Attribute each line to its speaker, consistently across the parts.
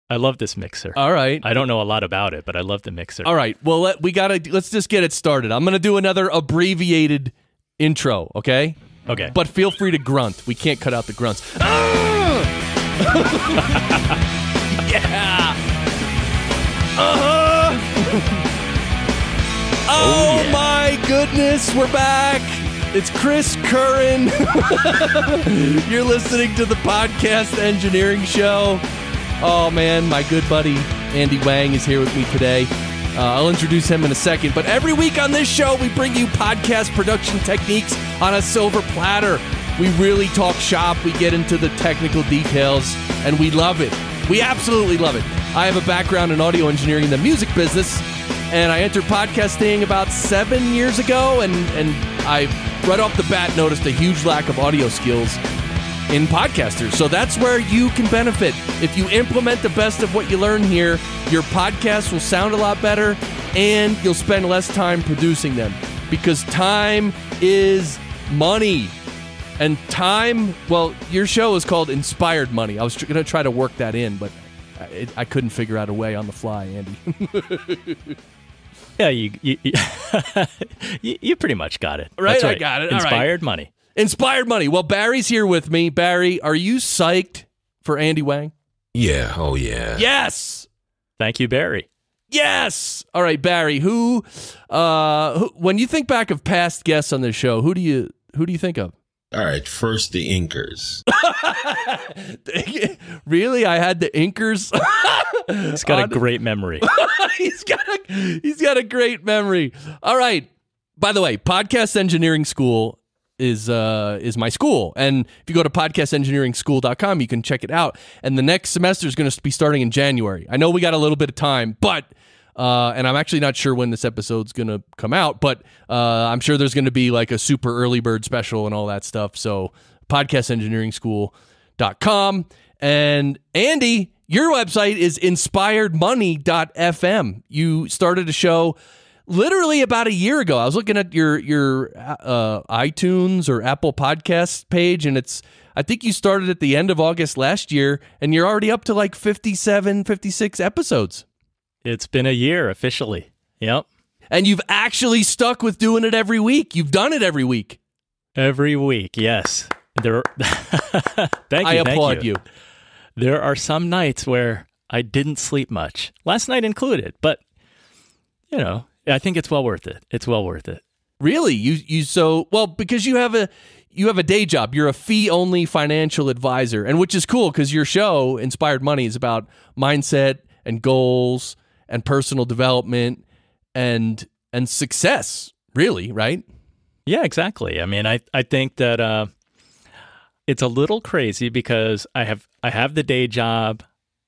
Speaker 1: I love this mixer.
Speaker 2: All right.
Speaker 1: I don't know a lot about it, but I love the mixer.
Speaker 2: All right. Well, let's just get it started. I'm going to do another abbreviated intro, okay?
Speaker 1: Okay.
Speaker 2: But feel free to grunt. We can't cut out the grunts. Yeah. Oh, yeah. My goodness, we're back. It's Chris Curran. You're listening to the Podcast Engineering Show. Oh, man, my good buddy Andy Wang is here with me today. I'll introduce him in a second. But every week on this show, we bring you podcast production techniques on a silver platter. We really talk shop. We get into the technical details, and we love it. We absolutely love it. I have a background in audio engineering in the music business, and I entered podcasting about 7 years ago, and I, right off the bat, noticed a huge lack of audio skills in podcasters. So that's where you can benefit. If you implement the best of what you learn here, your podcast will sound a lot better, and you'll spend less time producing them, because time is money. And time, well, your show is called Inspired Money. I was going to try to work that in, but I couldn't figure out a way on the fly, Andy.
Speaker 1: Yeah, you pretty much got it.
Speaker 2: Right,
Speaker 1: right.
Speaker 2: I got it.
Speaker 1: Inspired Money.
Speaker 2: Inspired Money. Well, Barry's here with me. Barry, are you psyched for Andy Wang?
Speaker 3: Yeah. Oh, yeah.
Speaker 2: Yes.
Speaker 1: Thank you, Barry.
Speaker 2: Yes. All right, Barry. Who when you think back of past guests on this show, who do you think of?
Speaker 3: All right. First, the Inkers.
Speaker 2: Really? I had the Inkers.
Speaker 1: He's got a great memory.
Speaker 2: He's got a great memory. All right. By the way, Podcast Engineering School is my school, and if you go to podcastengineeringschool.com, you can check it out. And the next semester is going to be starting in January. I know we got a little bit of time, but and I'm actually not sure when this episode's going to come out, but I'm sure there's going to be like a super early bird special and all that stuff. So podcastengineeringschool.com. And Andy, your website is inspiredmoney.fm. You started a show literally about a year ago. I was looking at your iTunes or Apple Podcast page, and I think you started at the end of August last year, and you're already up to like 57, 56 episodes.
Speaker 1: It's been a year officially. Yep.
Speaker 2: And you've actually stuck with doing it every week. You've done it every week.
Speaker 1: Every week, yes. Thank you.
Speaker 2: I applaud you.
Speaker 1: There are some nights where I didn't sleep much, last night included, but I think it's well worth it. It's well worth it.
Speaker 2: Really? Because you have a day job. You're a fee-only financial advisor, and which is cool because your show, Inspired Money, is about mindset and goals and personal development and success, really, right?
Speaker 1: Yeah, exactly. I mean, I think that it's a little crazy because I have the day job,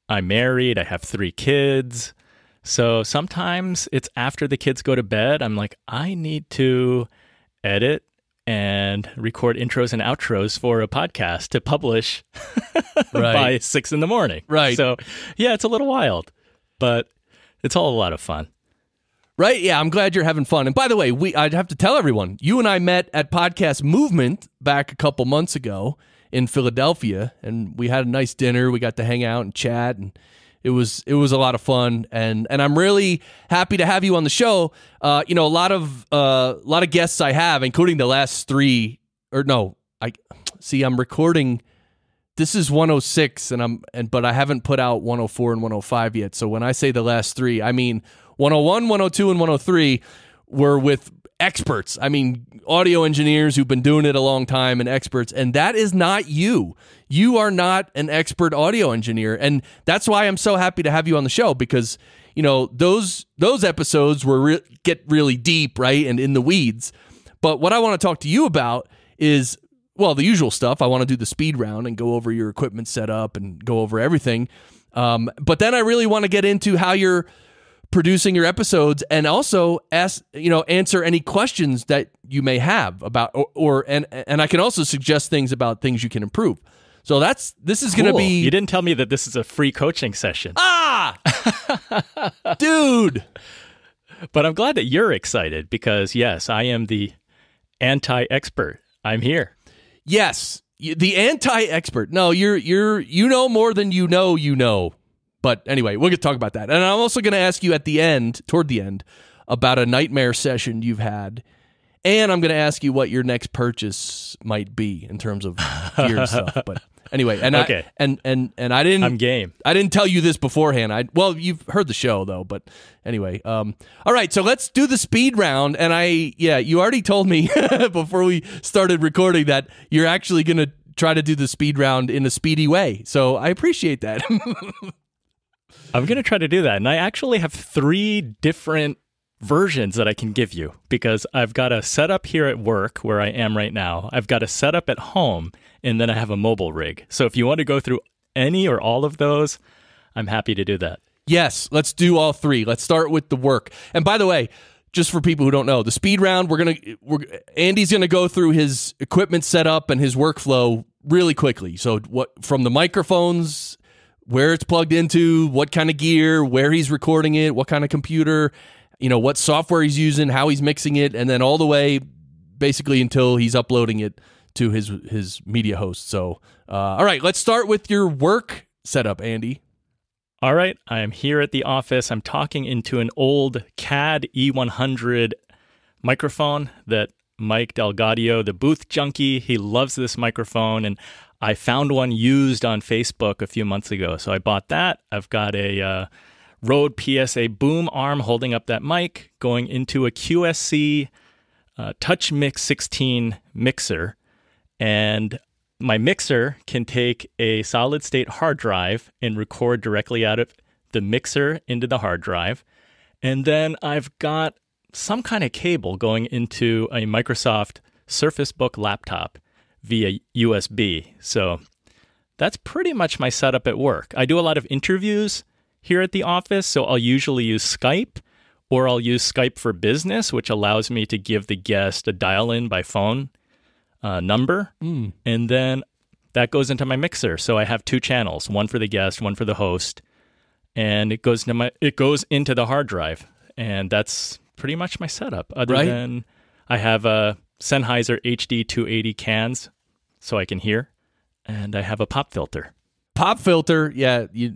Speaker 1: I'm married, I have 3 kids. So sometimes it's after the kids go to bed, I'm like, I need to edit and record intros and outros for a podcast to publish by 6 a.m.
Speaker 2: Right.
Speaker 1: So yeah, it's a little wild, but it's all a lot of fun.
Speaker 2: Right. Yeah, I'm glad you're having fun. And by the way, I'd have to tell everyone, you and I met at Podcast Movement back a couple months ago in Philadelphia, and we had a nice dinner. We got to hang out and chat, and it was a lot of fun, and I'm really happy to have you on the show. A lot of guests I have, including the last 3, I'm recording. This is 106, but I haven't put out 104 and 105 yet. So when I say the last 3, I mean 101, 102, and 103 were with experts. I mean, audio engineers who've been doing it a long time and experts, and that is not you. You are not an expert audio engineer, and that's why I'm so happy to have you on the show, because those episodes get really deep, right, and in the weeds. But what I want to talk to you about is, well, the usual stuff. I want to do the speed round and go over your equipment setup and go over everything. But then I really want to get into how you're producing your episodes, and also answer any questions that you may have about, and I can also suggest things about things you can improve. So this is going to be.
Speaker 1: You didn't tell me that this is a free coaching session.
Speaker 2: Dude.
Speaker 1: But I'm glad that you're excited because yes, I am the anti-expert. I'm here.
Speaker 2: Yes, the anti-expert. No, you know more than you know. But anyway, we're going to talk about that. And I'm also going to ask you toward the end, about a nightmare session you've had. And I'm going to ask you what your next purchase might be in terms of gear and stuff. But anyway, and
Speaker 1: okay.
Speaker 2: I didn't.
Speaker 1: I'm game.
Speaker 2: I didn't tell you this beforehand. Well, you've heard the show though. But anyway, all right. So let's do the speed round. And you already told me before we started recording that you're actually going to try to do the speed round in a speedy way. So I appreciate that.
Speaker 1: I'm going to try to do that. And I actually have 3 different versions that I can give you because I've got a setup here at work where I am right now. I've got a setup at home, and then I have a mobile rig. So if you want to go through any or all of those, I'm happy to do that.
Speaker 2: Yes, let's do all 3. Let's start with the work. And by the way, just for people who don't know, the speed round, Andy's going to go through his equipment setup and his workflow really quickly. So what from the microphones, where it's plugged into, what kind of gear, where he's recording it, what kind of computer, what software he's using, how he's mixing it, and then all the way basically until he's uploading it to his media host. So, all right, let's start with your work setup, Andy.
Speaker 1: All right, I am here at the office. I'm talking into an old CAD E100 microphone that Mike Delgadio, the booth junkie, he loves this microphone, and I found one used on Facebook a few months ago. So I bought that. I've got a Rode PSA boom arm holding up that mic, going into a QSC Touch Mix 16 mixer. And my mixer can take a solid state hard drive and record directly out of the mixer into the hard drive. And then I've got some kind of cable going into a Microsoft Surface Book laptop via USB. So that's pretty much my setup at work. I do a lot of interviews here at the office, so I'll usually use Skype, or I'll use Skype for Business, which allows me to give the guest a dial-in by phone number, and then that goes into my mixer. So I have 2 channels, one for the guest, one for the host, and it goes into the hard drive, and that's pretty much my setup. Other than I have a Sennheiser HD 280 cans, so I can hear, and I have a pop filter.
Speaker 2: Pop filter, yeah, you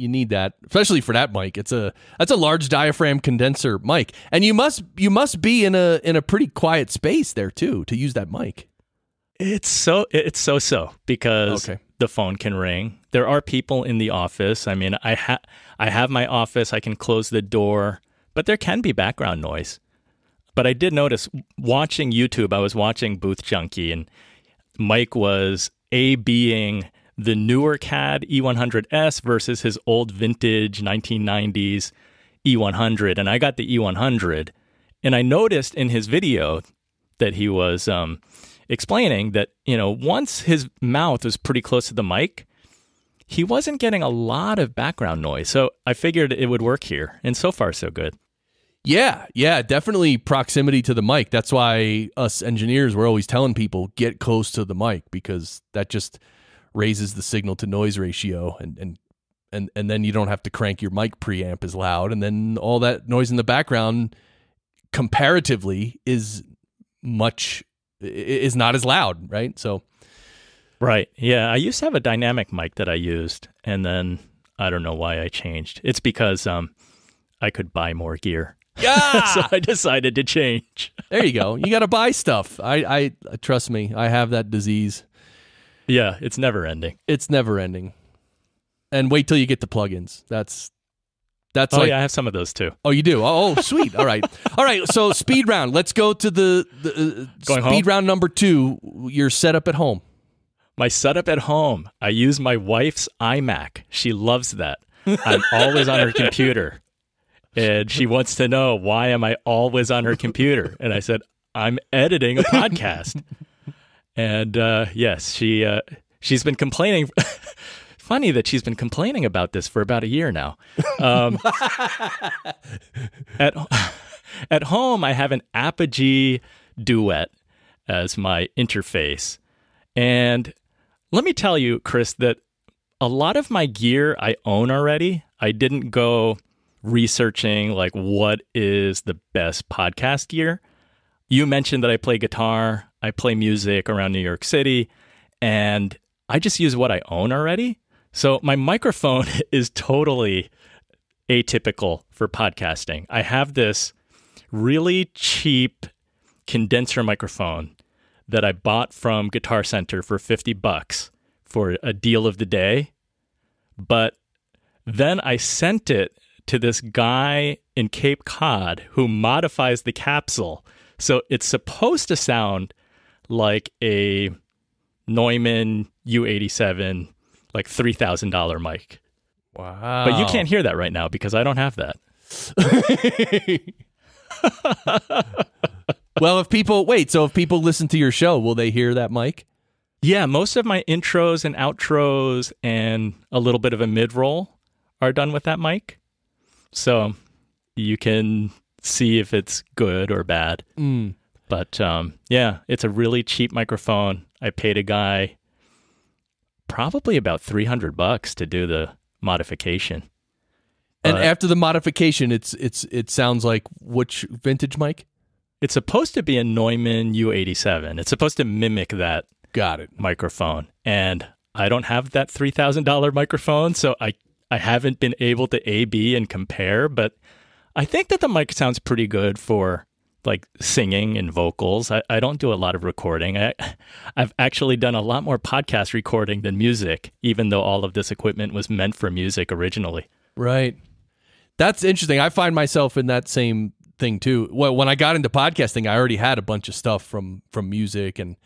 Speaker 2: need that, especially for that mic. That's a large diaphragm condenser mic, and you must be in a pretty quiet space there too to use that mic.
Speaker 1: It's so because the phone can ring. There are people in the office. I mean, I have my office. I can close the door, but there can be background noise. But I did notice watching YouTube. I was watching Booth Junkie, and Mike was A-Bing the newer CAD E100S versus his old vintage 1990s E100. And I got the E100. And I noticed in his video that he was explaining that, once his mouth was pretty close to the mic, he wasn't getting a lot of background noise. So I figured it would work here. And so far, so good.
Speaker 2: Yeah, definitely proximity to the mic. That's why us engineers, we're always telling people, get close to the mic, because that just raises the signal to noise ratio, and then you don't have to crank your mic preamp as loud, and then all that noise in the background comparatively is not as loud, right? So
Speaker 1: right. Yeah, I used to have a dynamic mic that I used, and then I don't know why I changed. It's because I could buy more gear.
Speaker 2: Yeah.
Speaker 1: So I decided to change.
Speaker 2: There you go. You got to buy stuff. I trust me, I have that disease.
Speaker 1: Yeah, it's never ending.
Speaker 2: It's never ending. And wait till you get the plugins. That's
Speaker 1: oh, yeah, I have some of those too.
Speaker 2: Oh, you do? Oh, sweet. All right. All right, so speed round. Let's go to the
Speaker 1: Going
Speaker 2: speed
Speaker 1: home?
Speaker 2: round number 2, your setup at home.
Speaker 1: My setup at home. I use my wife's iMac. She loves that. I'm always on her computer. And she wants to know, why am I always on her computer? And I said, I'm editing a podcast. And yes, she's been complaining. Funny that she's been complaining about this for about a year now. At home, I have an Apogee Duet as my interface. And let me tell you, Chris, that a lot of my gear I own already. I didn't go researching like what is the best podcast gear. You mentioned that I play guitar. I play music around New York City, and I just use what I own already. So my microphone is totally atypical for podcasting. I have this really cheap condenser microphone that I bought from Guitar Center for $50 for a deal of the day. But then I sent it to this guy in Cape Cod who modifies the capsule. So it's supposed to sound like a Neumann U87, like $3,000 mic.
Speaker 2: Wow.
Speaker 1: But you can't hear that right now because I don't have that.
Speaker 2: Well, if people listen to your show, will they hear that mic?
Speaker 1: Yeah, most of my intros and outros and a little bit of a mid-roll are done with that mic. So you can see if it's good or bad. But yeah, it's a really cheap microphone. I paid a guy probably about $300 to do the modification.
Speaker 2: And after the modification, it sounds like which vintage mic?
Speaker 1: It's supposed to be a Neumann U87. It's supposed to mimic that
Speaker 2: Got it.
Speaker 1: microphone. And I don't have that $3,000 microphone, so I haven't been able to A/B and compare, but I think that the mic sounds pretty good for like singing and vocals. I don't do a lot of recording. I've actually done a lot more podcast recording than music, even though all of this equipment was meant for music originally.
Speaker 2: Right. That's interesting. I find myself in that same thing too. Well, when I got into podcasting, I already had a bunch of stuff from music and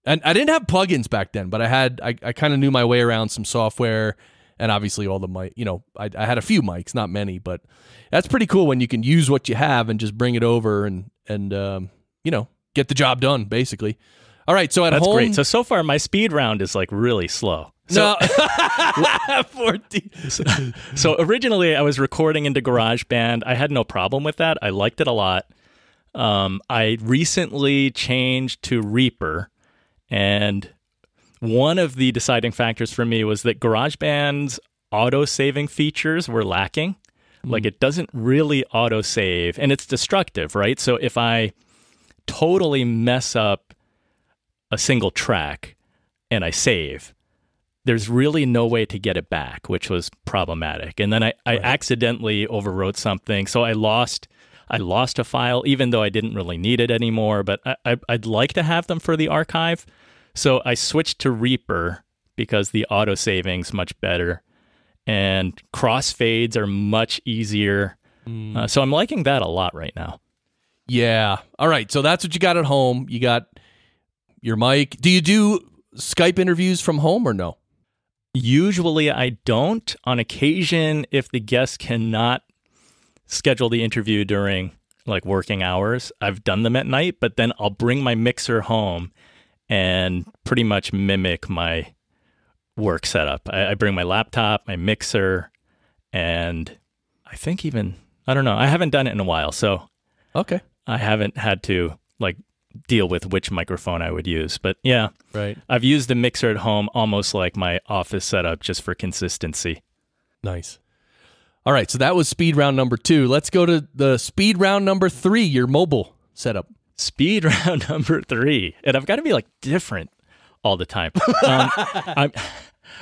Speaker 2: I didn't have plugins back then, but I kind of knew my way around some software and obviously all the mic, I had a few mics, not many, but that's pretty cool when you can use what you have and just bring it over and get the job done basically. All right. So
Speaker 1: That's
Speaker 2: home,
Speaker 1: great. So far my speed round is like really slow. So,
Speaker 2: no. 14.
Speaker 1: so originally I was recording into GarageBand. I had no problem with that. I liked it a lot. I recently changed to Reaper, and one of the deciding factors for me was that GarageBand's auto-saving features were lacking. Like it doesn't really auto-save, and it's destructive, right? So if I totally mess up a single track and I save, there's really no way to get it back, which was problematic. And then I accidentally overwrote something, so I lost a file, even though I didn't really need it anymore. But I'd like to have them for the archive, so I switched to Reaper because the auto saving's much better, and crossfades are much easier. So I'm liking that a lot right now.
Speaker 2: Yeah. All right. So that's what you got at home. You got your mic. Do you do Skype interviews from home or no?
Speaker 1: Usually I don't. On occasion, if the guest cannot schedule the interview during like working hours, I've done them at night, but then I'll bring my mixer home and pretty much mimic my work setup. I bring my laptop, my mixer, and I think even, I don't know, I haven't done it in a while, so
Speaker 2: okay,
Speaker 1: I haven't had to like deal with which microphone I would use. But yeah,
Speaker 2: right.
Speaker 1: I've used the mixer at home almost like my office setup just for consistency.
Speaker 2: Nice. All right, so that was speed round number 2. Let's go to the speed round number 3, your mobile setup.
Speaker 1: Speed round number 3, and I've got to be like different all the time.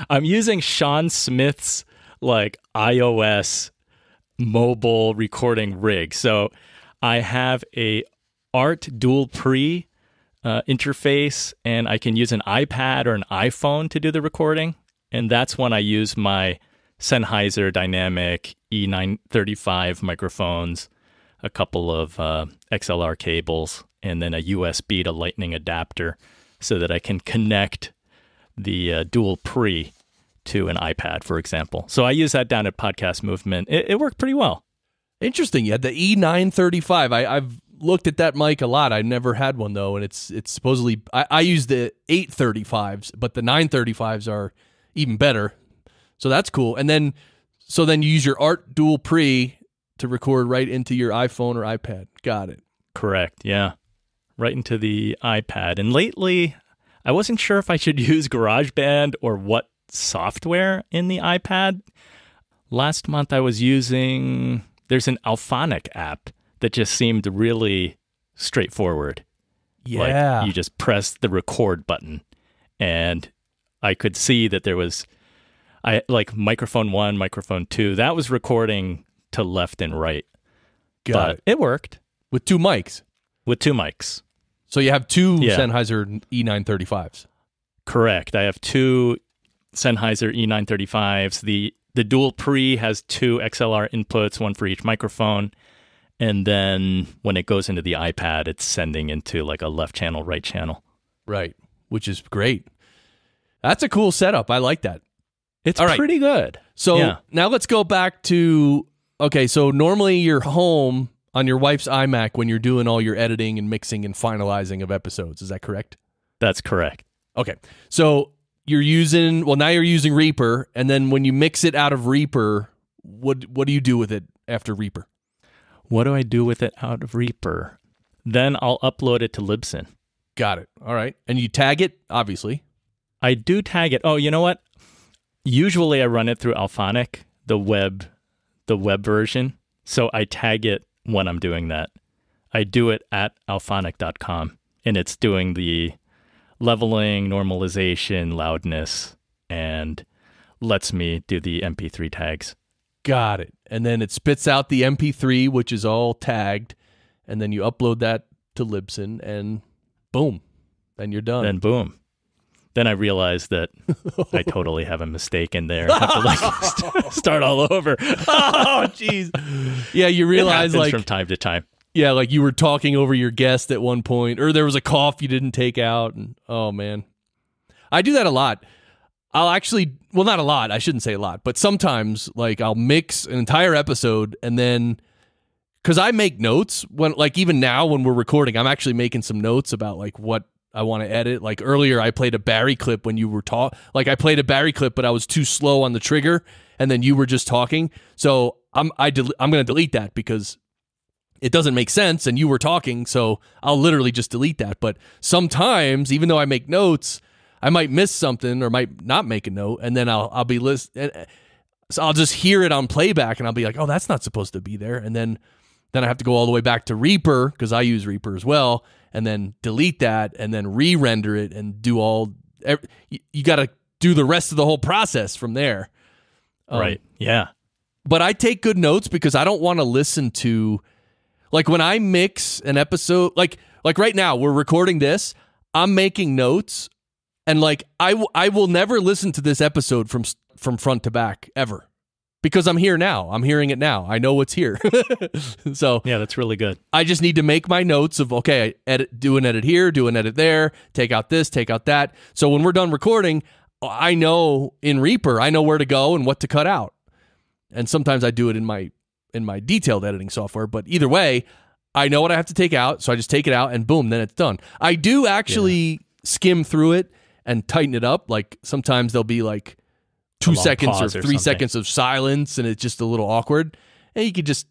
Speaker 1: I'm using Sean Smith's like iOS mobile recording rig. So I have a Art Dual Pre interface, and I can use an iPad or an iPhone to do the recording. And that's when I use my Sennheiser Dynamic E935 microphones, a couple of XLR cables, and then a USB to Lightning adapter so that I can connect the Dual Pre to an iPad, for example. So I use that down at Podcast Movement. It worked pretty well.
Speaker 2: Interesting. Yeah, the E935. I've looked at that mic a lot. I never had one though, and it's supposedly I use the 835s, but the 935s are even better. So that's cool. And then you use your Art Dual Pre to record right into your iPhone or iPad. Got it.
Speaker 1: Correct. Yeah. Right into the iPad. And lately, I wasn't sure if I should use GarageBand or what software in the iPad. Last month I was using, there's an Alphonic app that just seemed really straightforward.
Speaker 2: Yeah.
Speaker 1: Like you just press the record button, and I could see that there was I like microphone 1, microphone 2. That was recording to left and right.
Speaker 2: Got
Speaker 1: It worked.
Speaker 2: With 2 mics.
Speaker 1: With 2 mics.
Speaker 2: So you have 2 Sennheiser E935s.
Speaker 1: Correct. I have 2 Sennheiser E935s. The dual pre has 2 XLR inputs, one for each microphone. And then when it goes into the iPad, it's sending into like a left channel, right channel.
Speaker 2: Right, which is great. That's a cool setup. I like that.
Speaker 1: It's pretty good.
Speaker 2: So now let's go back to, okay, so normally you're home on your wife's iMac when you're doing all your editing and mixing and finalizing of episodes. Is that correct?
Speaker 1: That's correct.
Speaker 2: Okay. So now you're using Reaper, and then when you mix it out of Reaper, what do you do with it after Reaper?
Speaker 1: What do I do with it out of Reaper? Then I'll upload it to Libsyn.
Speaker 2: Got it. All right. And you tag it, obviously.
Speaker 1: I do tag it. Oh, you know what? Usually I run it through Alphonic, the web version. So I tag it when I'm doing that. I do it at alphonic.com, and it's doing the leveling, normalization, loudness, and lets me do the MP3 tags.
Speaker 2: Got it. And then it spits out the MP3, which is all tagged, and then you upload that to Libsyn, and boom, then you're done.
Speaker 1: Then boom. Then I realized that I totally have a mistake in there. I have to like start all over.
Speaker 2: Oh, jeez. Yeah, you realize like
Speaker 1: from time to time.
Speaker 2: Yeah, like you were talking over your guest at one point, or there was a cough you didn't take out, and oh man, I do that a lot. I'll actually, well, not a lot. I shouldn't say a lot, but sometimes like I'll mix an entire episode, and then because I make notes when, like, even now when we're recording, I'm actually making some notes about like what I want to edit. Like earlier, I played a Barry clip when you were like I played a Barry clip, but I was too slow on the trigger, and then you were just talking. So I'm going to delete that because it doesn't make sense, and you were talking. So I'll literally just delete that. But sometimes, even though I make notes, I might miss something or might not make a note, and then I'll be so I'll just hear it on playback, and I'll be like, oh, that's not supposed to be there, and then I have to go all the way back to Reaper because I use Reaper as well, and then delete that, and then re-render it, and do all. You got to do the rest of the whole process from there.
Speaker 1: Right. Yeah.
Speaker 2: But I take good notes because I don't want to listen to, like when I mix an episode, like right now we're recording this, I'm making notes. And like I will never listen to this episode from front to back ever, because I'm here now. I'm hearing it now. I know what's here. So
Speaker 1: yeah, that's really good.
Speaker 2: I just need to make my notes of, okay, do an edit here, do an edit there, take out this, take out that. So when we're done recording, I know in Reaper, I know where to go and what to cut out. And sometimes I do it in my detailed editing software. But either way, I know what I have to take out, so I just take it out and boom, then it's done. I do actually skim through it and tighten it up. Like sometimes there'll be like 2 seconds or 3 seconds of silence, and it's just a little awkward. And you could just,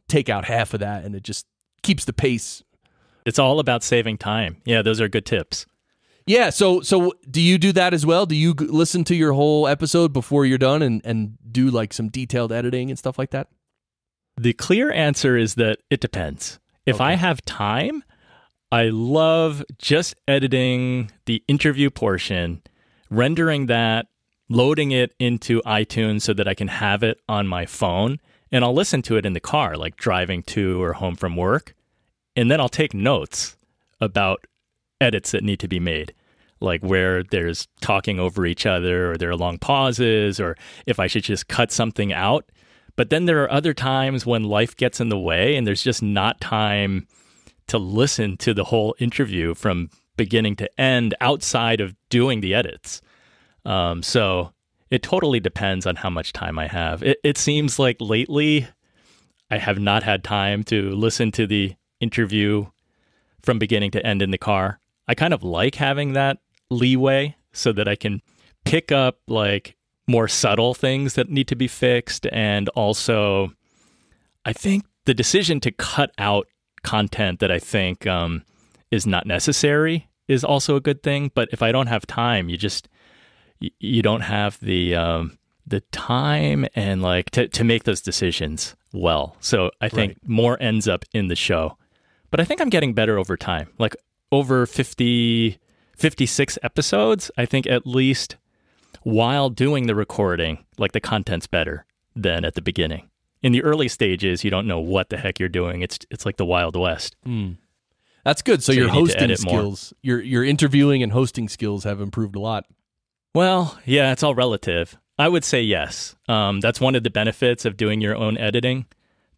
Speaker 2: take out half of that, and it just keeps the pace.
Speaker 1: It's all about saving time. Yeah, those are good tips.
Speaker 2: Yeah, so do you do that as well? Do you listen to your whole episode before you're done and do like some detailed editing and stuff like that?
Speaker 1: The clear answer is that it depends. If I have time, I love just editing the interview portion, rendering that, loading it into iTunes so that I can have it on my phone, and I'll listen to it in the car, like driving to or home from work. And then I'll take notes about edits that need to be made, like where there's talking over each other, or there are long pauses, or if I should just cut something out. But then there are other times when life gets in the way and there's just not time to listen to the whole interview from beginning to end outside of doing the edits. So it totally depends on how much time I have. It seems like lately I have not had time to listen to the interview from beginning to end in the car. I kind of like having that leeway so that I can pick up like more subtle things that need to be fixed. And also, I think the decision to cut out content that I think is not necessary is also a good thing. But if I don't have time, you don't have the time and like to make those decisions well. So I think more ends up in the show. But I think I'm getting better over time. Like over 56 episodes, I think at least while doing the recording, like the content's better than at the beginning. In the early stages, you don't know what the heck you're doing. It's like the Wild West.
Speaker 2: That's good. So your
Speaker 1: you need to
Speaker 2: hosting
Speaker 1: edit
Speaker 2: skills, your interviewing and hosting skills have improved a lot.
Speaker 1: Well, yeah, it's all relative. I would say yes. That's one of the benefits of doing your own editing,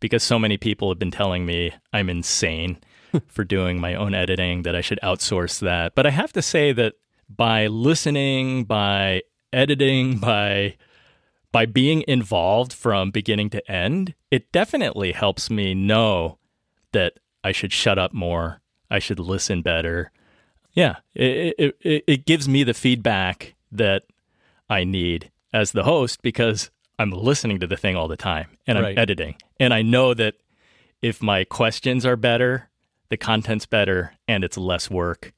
Speaker 1: because so many people have been telling me I'm insane for doing my own editing, that I should outsource that. But I have to say that by listening, by editing, by being involved from beginning to end, it definitely helps me know that I should shut up more. I should listen better. Yeah, it gives me the feedback that I need as the host, because I'm listening to the thing all the time and I'm editing. And I know that if my questions are better, the content's better, and it's less work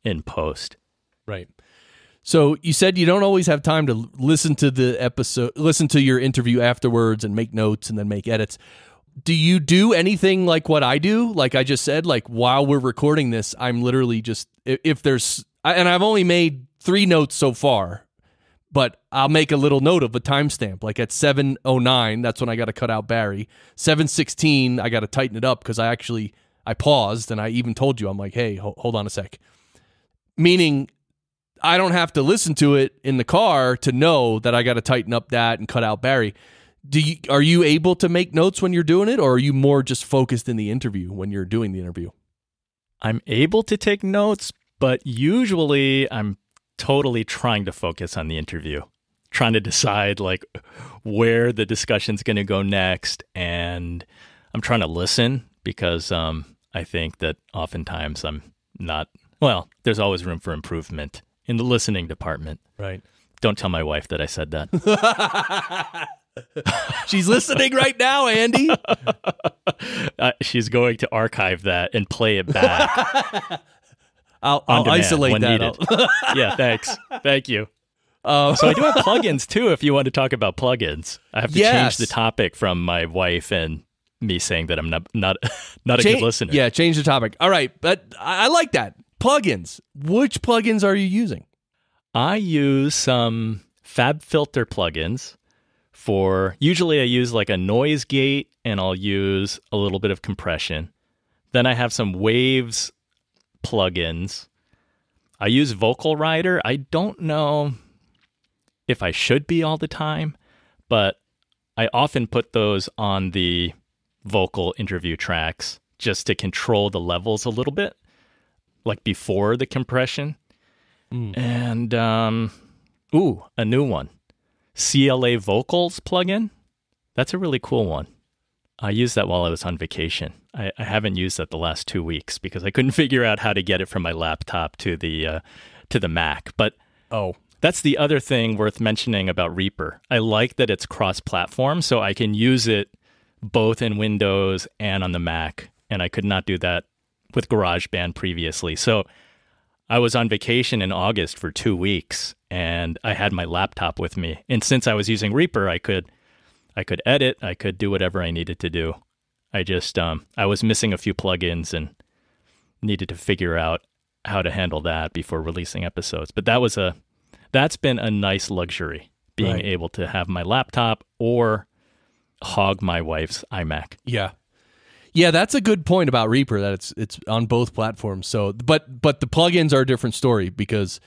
Speaker 1: in post.
Speaker 2: Right. So you said you don't always have time to listen to the episode, listen to your interview afterwards and make notes and then make edits. Do you do anything like what I do? Like I just said, like while we're recording this, I'm literally just, if there's, and I've only made 3 notes so far, but I'll make a little note of a timestamp. Like at 7:09, that's when I got to cut out Barry. 7:16, I got to tighten it up because I paused and I even told you, I'm like, hey, hold on a sec. Meaning I don't have to listen to it in the car to know that I got to tighten up that and cut out Barry. Are you able to make notes when you're doing it, or are you more just focused in the interview when you're doing the interview?
Speaker 1: I'm able to take notes, but usually I'm totally trying to focus on the interview, trying to decide like where the discussion's going to go next. And I'm trying to listen because I think that oftentimes I'm not, well, there's always room for improvement in the listening department.
Speaker 2: Right.
Speaker 1: Don't tell my wife that I said that.
Speaker 2: She's listening right now, Andy.
Speaker 1: She's going to archive that and play it back.
Speaker 2: I'll isolate that.
Speaker 1: Yeah, thanks. Thank you. So I do have plugins too, if you want to talk about plugins. I have to change the topic from my wife and me saying that I'm not a good listener.
Speaker 2: Yeah, change the topic. All right, but I like that. Plugins. Which plugins are you using?
Speaker 1: I use some FabFilter plugins for, usually I use like a noise gate and I'll use a little bit of compression. Then I have some Waves plugins. I use Vocal Rider. I don't know if I should be all the time, but I often put those on the vocal interview tracks just to control the levels a little bit, like before the compression. And, a new one. CLA Vocals plugin. That's a really cool one. I used that while I was on vacation. I haven't used that the last 2 weeks because I couldn't figure out how to get it from my laptop to the Mac. But that's the other thing worth mentioning about Reaper. I like that it's cross-platform, so I can use it both in Windows and on the Mac, and I could not do that with GarageBand previously. So I was on vacation in August for 2 weeks, and I had my laptop with me. And since I was using Reaper, I could edit, I could do whatever I needed to do. I just, I was missing a few plugins and needed to figure out how to handle that before releasing episodes. But that's been a nice luxury, being able to have my laptop or hog my wife's iMac.
Speaker 2: Yeah. Yeah, that's a good point about Reaper, that it's on both platforms. So, but the plugins are a different story because,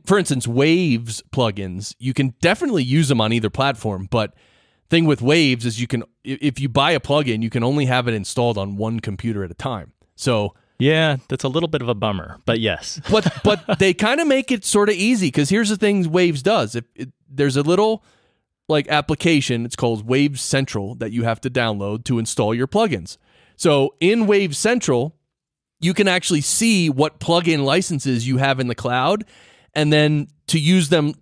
Speaker 2: for instance, Waves plugins, you can definitely use them on either platform, but thing with Waves is you can, if you buy a plugin, you can only have it installed on one computer at a time. So
Speaker 1: yeah, that's a little bit of a bummer, but yes.
Speaker 2: but they kind of make it sort of easy because here's the thing Waves does. There's a little like application, it's called Waves Central, that you have to download to install your plugins. So in Waves Central, you can actually see what plugin licenses you have in the cloud, and then to use those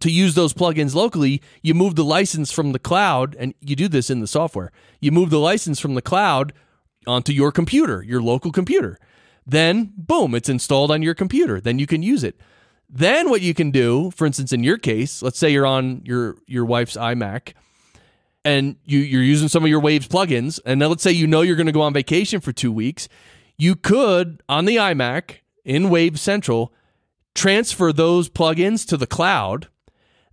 Speaker 2: plugins locally, you move the license from the cloud, and you do this in the software. You move the license from the cloud onto your computer, your local computer. Then, boom, it's installed on your computer. Then you can use it. Then what you can do, for instance, in your case, let's say you're on your wife's iMac, and you're using some of your Waves plugins, and then let's say you're going to go on vacation for 2 weeks, you could, on the iMac, in Waves Central, transfer those plugins to the cloud.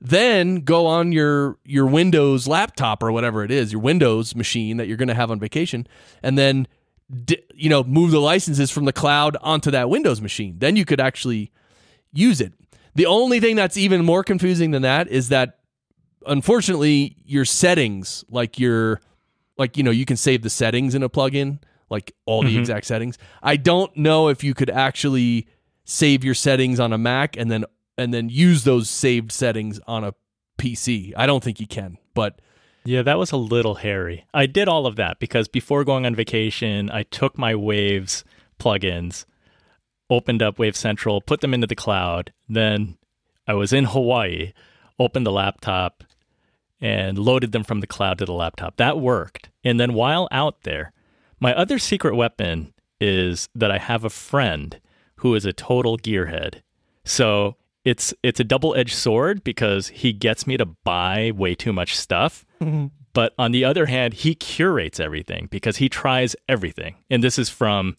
Speaker 2: Then go on your Windows laptop or whatever it is, your Windows machine that you're going to have on vacation, and then move the licenses from the cloud onto that Windows machine. Then you could actually use it. The only thing that's even more confusing than that is that, unfortunately, your settings, you can save the settings in a plugin, like all the exact settings. I don't know if you could actually save your settings on a Mac and then use those saved settings on a PC. I don't think you can, but
Speaker 1: yeah, that was a little hairy. I did all of that because before going on vacation, I took my Waves plugins, opened up Wave Central, put them into the cloud. Then I was in Hawaii, opened the laptop, and loaded them from the cloud to the laptop. That worked. And then while out there, my other secret weapon is that I have a friend who is a total gearhead. So it's a double-edged sword because he gets me to buy way too much stuff. But on the other hand, he curates everything because he tries everything. And this is from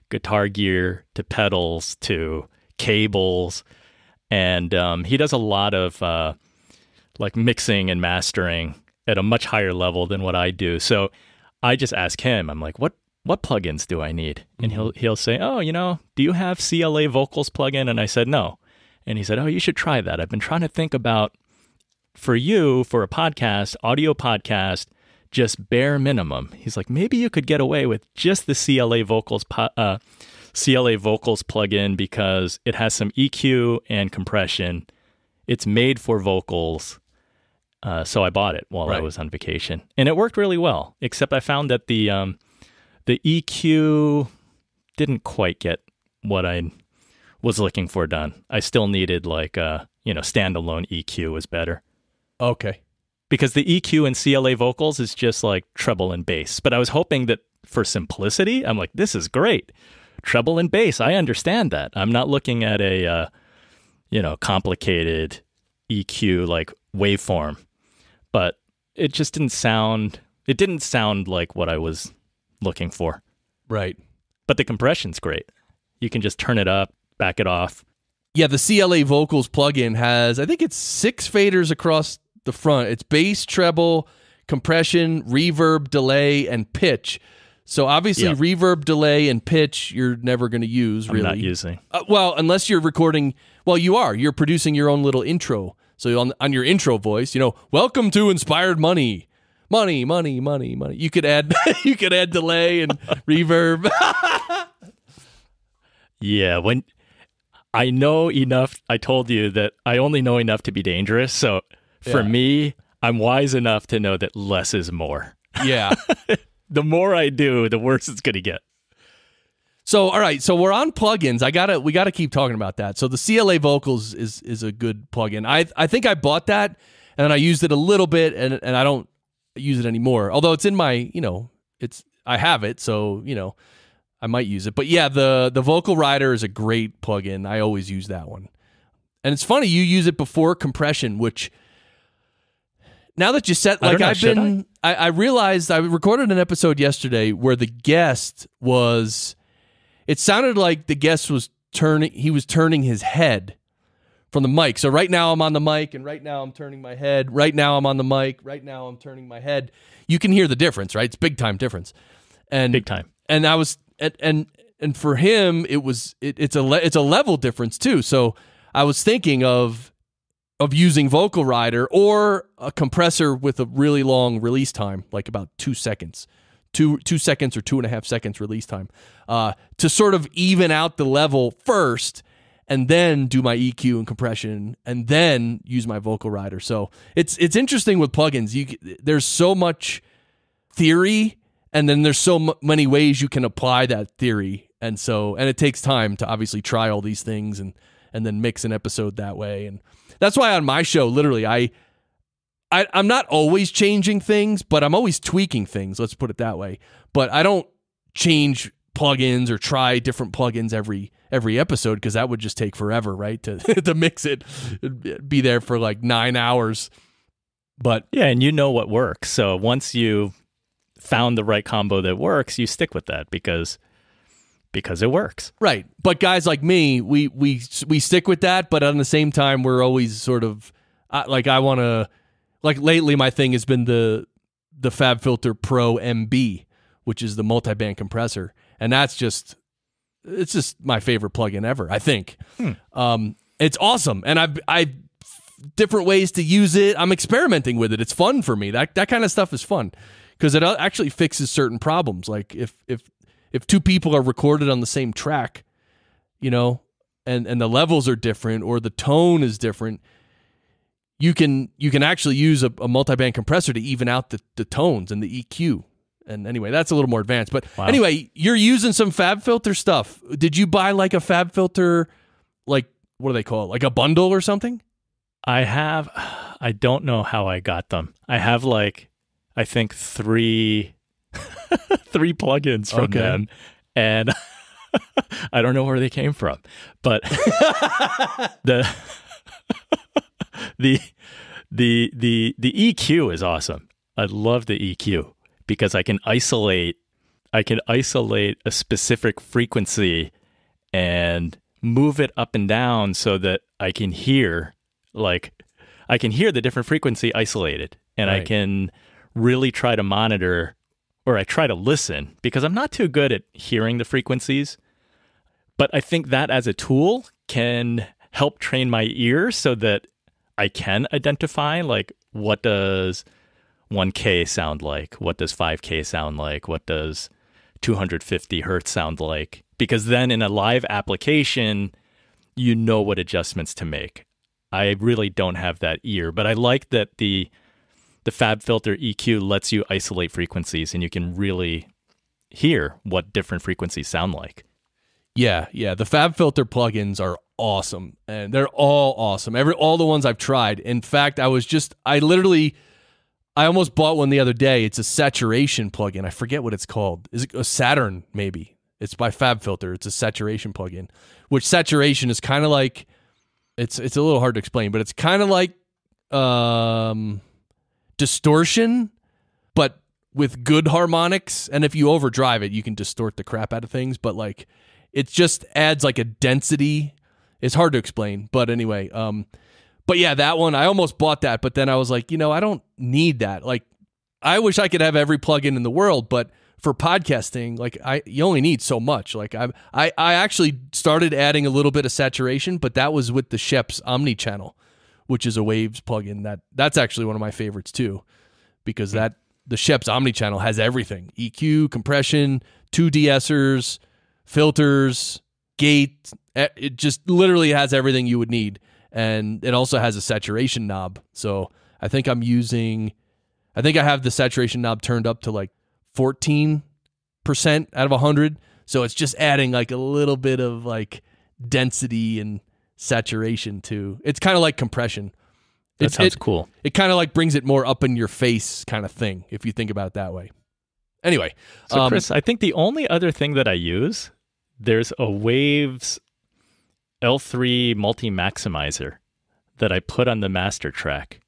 Speaker 1: guitar gear to pedals to cables. And he does a lot of like mixing and mastering at a much higher level than what I do. So I just ask him, I'm like, what plugins do I need? And he'll say, oh, do you have CLA Vocals plugin? And I said, no. And he said, oh, you should try that. I've been trying to think about, for a podcast, audio podcast, just bare minimum. He's like, maybe you could get away with just the CLA Vocals plugin because it has some EQ and compression. It's made for vocals. So I bought it while I was on vacation. And it worked really well, except I found that the EQ didn't quite get what I was looking for done. I still needed standalone EQ was better.
Speaker 2: Okay.
Speaker 1: Because the EQ in CLA Vocals is just like treble and bass. But I was hoping that for simplicity, I'm like, this is great. Treble and bass, I understand that. I'm not looking at a complicated EQ like waveform. But it just didn't sound like what I was looking for.
Speaker 2: Right.
Speaker 1: But the compression's great. You can just turn it up, back it off.
Speaker 2: Yeah, the CLA Vocals plugin has, I think it's 6 faders across the front. It's bass, treble, compression, reverb, delay, and pitch. So obviously reverb, delay, and pitch you're never going to use, really.
Speaker 1: I'm not using.
Speaker 2: Well, unless you're recording, you are. You're producing your own little intro. So on your intro voice, welcome to Inspired Money. Money, money, money, money. You could add delay and reverb.
Speaker 1: Yeah, when I know enough, I told you that I only know enough to be dangerous. So for me, I'm wise enough to know that less is more.
Speaker 2: Yeah.
Speaker 1: The more I do, the worse it's going to get.
Speaker 2: So, all right. So we're on plugins. We gotta keep talking about that. So the CLA Vocals is a good plugin. I think I bought that and I used it a little bit and I don't use it anymore. Although it's in my, I have it. So, I might use it. But yeah, the Vocal Rider is a great plugin. I always use that one. And it's funny, you use it before compression, which now that you said, like I realized I recorded an episode yesterday where the guest was, it sounded like the guest was turning his head from the mic. So right now I'm on the mic and right now I'm turning my head. Right now I'm on the mic. Right now I'm turning my head. You can hear the difference, right? It's big time difference. And
Speaker 1: big time.
Speaker 2: And I was, and for him, it's a level difference too. So I was thinking of using Vocal Rider or a compressor with a really long release time, like about 2 seconds, 2 seconds or 2.5 seconds release time, to sort of even out the level first, and then do my EQ and compression, and then use my Vocal Rider. So it's interesting with plugins. There's so much theory, and then there's so many ways you can apply that theory. And it takes time to obviously try all these things and then mix an episode that way. And that's why on my show, literally, I'm not always changing things, but I'm always tweaking things. Let's put it that way. But I don't change plugins or try different plugins every episode, because that would just take forever, right? To mix it. It'd be there for like 9 hours. But
Speaker 1: yeah, and you know what works. So once you found the right combo that works, you stick with that because it works.
Speaker 2: Right. But guys like me, we stick with that, but at the same time, we're always sort of I want to, like lately my thing has been the FabFilter Pro MB, which is the multi-band compressor. And it's just my favorite plugin ever, I think. It's awesome. And I different ways to use it. I'm experimenting with it. It's fun for me. That kind of stuff is fun because it actually fixes certain problems. Like if two people are recorded on the same track, you know, and the levels are different or the tone is different, you can actually use a multi-band compressor to even out the tones and the EQ. And anyway, that's a little more advanced. But Anyway, you're using some FabFilter stuff. Did you buy like a FabFilter, like, what do they call it? Like a bundle or something?
Speaker 1: I don't know how I got them. I have like, I think three plugins from them. And I don't know where they came from, but the EQ is awesome. I love the EQ because I can isolate a specific frequency and move it up and down so that I can hear the different frequency isolated, and right. I can really try to monitor, or I try to listen, because I'm not too good at hearing the frequencies. But I think that as a tool can help train my ear so that I can identify, like, what does 1K sound like? What does 5K sound like? What does 250 hertz sound like? Because then in a live application, you know what adjustments to make. I really don't have that ear, but I like that the FabFilter EQ lets you isolate frequencies and you can really hear what different frequencies sound like.
Speaker 2: Yeah. The FabFilter plugins are awesome, and they're all awesome. All the ones I've tried. In fact, I almost bought one the other day. It's a saturation plugin. I forget what it's called. Is it a Saturn maybe? It's by FabFilter. It's a saturation plugin, which saturation is kind of like, it's a little hard to explain, but it's kind of like distortion, but with good harmonics. And if you overdrive it, you can distort the crap out of things. But like, it just adds like a density. It's hard to explain, but anyway. But yeah, that one, I almost bought that, but then I was like, I don't need that. Like, I wish I could have every plugin in the world, but for podcasting, like you only need so much. Like I actually started adding a little bit of saturation, but that was with the Sheps Omnichannel, which is a Waves plugin. That's actually one of my favorites too, because the Sheps Omnichannel has everything: EQ, compression, 2 de-essers, filters, gate. It just literally has everything you would need, and it also has a saturation knob. So I think I have the saturation knob turned up to like 14% out of 100. So it's just adding like a little bit of like density and saturation to. It's kind of like compression.
Speaker 1: That sounds cool.
Speaker 2: It kind of like brings it more up in your face kind of thing, if you think about it that way. Anyway.
Speaker 1: So Chris, I think the only other thing that I use, there's a Waves L3 multi-maximizer that I put on the master track.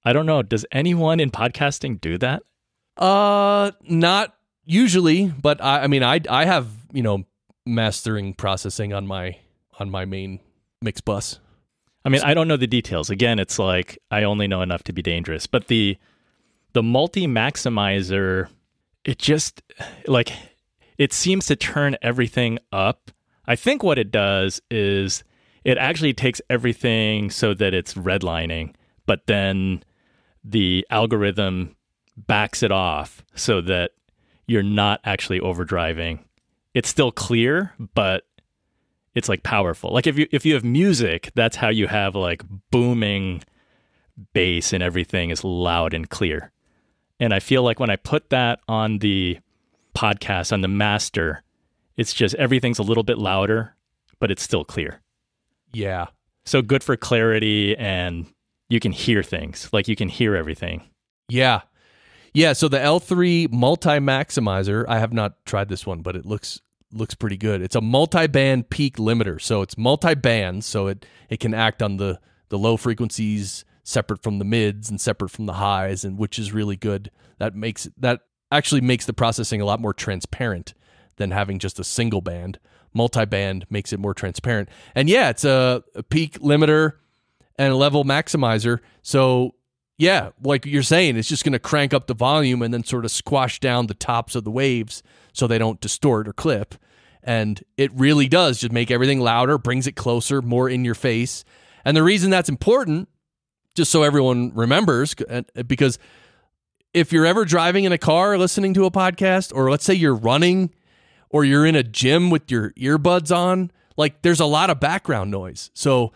Speaker 1: I don't know. Does anyone in podcasting do that?
Speaker 2: Not usually, but I have, mastering processing on my main mix bus.
Speaker 1: I mean, I don't know the details. Again, it's like I only know enough to be dangerous, but the multi-maximizer, it just like it seems to turn everything up. I think what it does is it actually takes everything so that it's redlining, but then the algorithm backs it off so that you're not actually overdriving. It's still clear, but it's like powerful. Like if you have music, that's how you have like booming bass and everything is loud and clear. And I feel like when I put that on the podcast, on the master, it's just everything's a little bit louder, but it's still clear.
Speaker 2: Yeah.
Speaker 1: So good for clarity, and you can hear things. Like you can hear everything.
Speaker 2: Yeah. Yeah, so the L3 multi-maximizer, I have not tried this one, but it looks pretty good. It's a multi-band peak limiter. So it's multi-band, so it can act on the low frequencies separate from the mids and separate from the highs, and which is really good. That actually makes the processing a lot more transparent than having just a single band. Multi-band makes it more transparent. And yeah, it's a peak limiter, and a level maximizer. So yeah, like you're saying, it's just going to crank up the volume and then sort of squash down the tops of the waves so they don't distort or clip. And it really does just make everything louder, brings it closer, more in your face. And the reason that's important, just so everyone remembers, because if you're ever driving in a car listening to a podcast, or let's say you're running or you're in a gym with your earbuds on, like there's a lot of background noise. So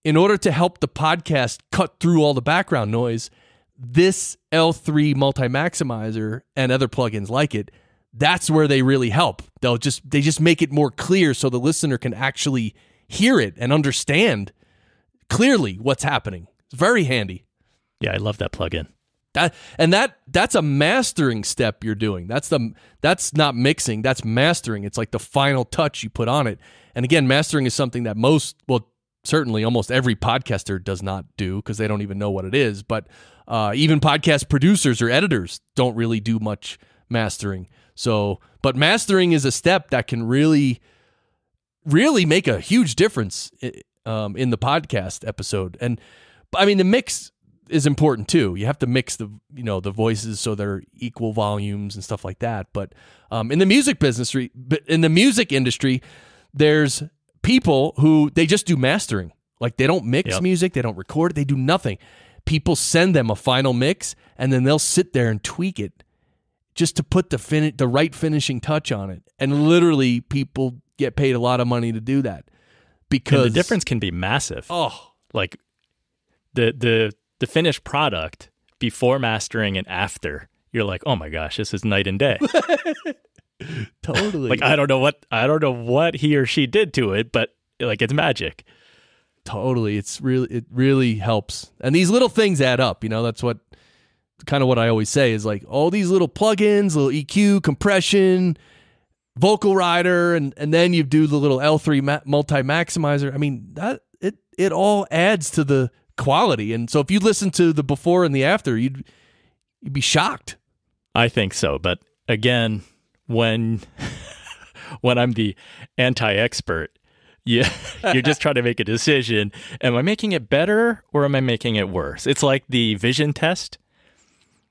Speaker 2: in order to help the podcast cut through all the background noise, this L3 multi-maximizer and other plugins like it, that's where they really help. They just make it more clear so the listener can actually hear it and understand clearly what's happening. It's very handy.
Speaker 1: Yeah, I love that plugin.
Speaker 2: That's a mastering step you're doing. That's not mixing, that's mastering. It's like the final touch you put on it. And again, mastering is something that certainly almost every podcaster does not do because they don't even know what it is. But even podcast producers or editors don't really do much mastering. But mastering is a step that can really, really make a huge difference in the podcast episode. And I mean, the mix is important too. You have to mix the voices so they're equal volumes and stuff like that. But in the music industry, there's people who they just do mastering. Like they don't mix music, they don't record it, they do nothing. People send them a final mix and then they'll sit there and tweak it just to put the right finishing touch on it. And literally people get paid a lot of money to do that because
Speaker 1: and the difference can be massive.
Speaker 2: Oh,
Speaker 1: like the finished product before mastering and after, you're like, oh my gosh, this is night and day.
Speaker 2: Totally.
Speaker 1: Like I don't know what he or she did to it, but like it's magic.
Speaker 2: Totally. It really helps. And these little things add up, that's what I always say is like all these little plugins, little EQ, compression, vocal rider, and then you do the little L3 multi-maximizer. I mean, that it all adds to the quality. And so if you listen to the before and the after, you'd be shocked.
Speaker 1: I think so, but again, when I'm the anti-expert, you're just trying to make a decision. Am I making it better or am I making it worse? It's like the vision test.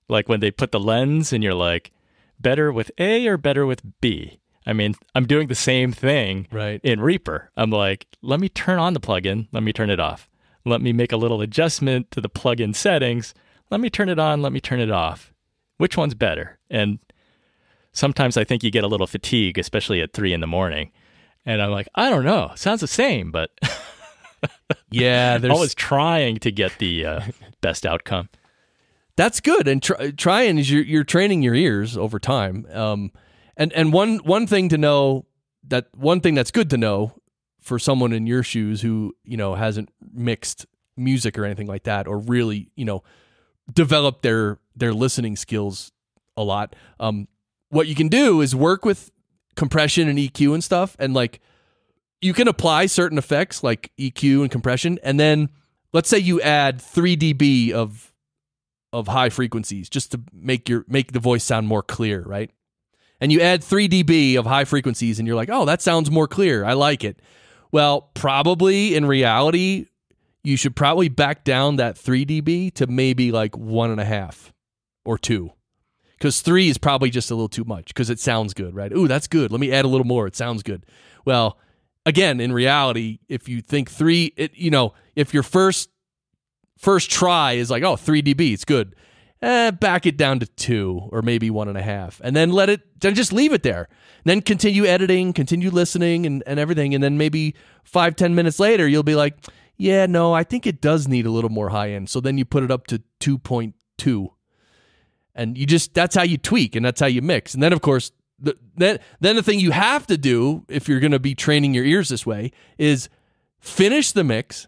Speaker 1: Like when they put the lens and you're like, better with A or better with B? I mean, I'm doing the same thing in Reaper. I'm like, let me turn on the plugin. Let me turn it off. Let me make a little adjustment to the plugin settings. Let me turn it on. Let me turn it off. Which one's better? And sometimes I think you get a little fatigue, especially at 3 a.m. And I'm like, I don't know. Sounds the same, but
Speaker 2: yeah,
Speaker 1: there's always trying to get the best outcome.
Speaker 2: That's good. And trying is you're training your ears over time. And one thing that's good to know for someone in your shoes who, hasn't mixed music or anything like that, or really, developed their listening skills a lot. What you can do is work with compression and EQ and stuff. And like, you can apply certain effects like EQ and compression. And then let's say you add 3 dB of high frequencies just to make the voice sound more clear, right? And you add 3 dB of high frequencies and you're like, oh, that sounds more clear. I like it. Well, probably in reality, you should probably back down that 3 dB to maybe like 1.5 or 2. Because 3 is probably just a little too much because it sounds good, right? Ooh, that's good. Let me add a little more. It sounds good. Well, again, in reality, if you think 3, if your first try is like, oh, 3 dB, it's good. Back it down to 2 or maybe 1.5, and then then just leave it there. And then continue editing, continue listening and everything. And then maybe 5-10 minutes later, you'll be like, yeah, no, I think it does need a little more high end. So then you put it up to 2.2. And that's how you tweak and that's how you mix. And then of course, then the thing you have to do if you're going to be training your ears this way is finish the mix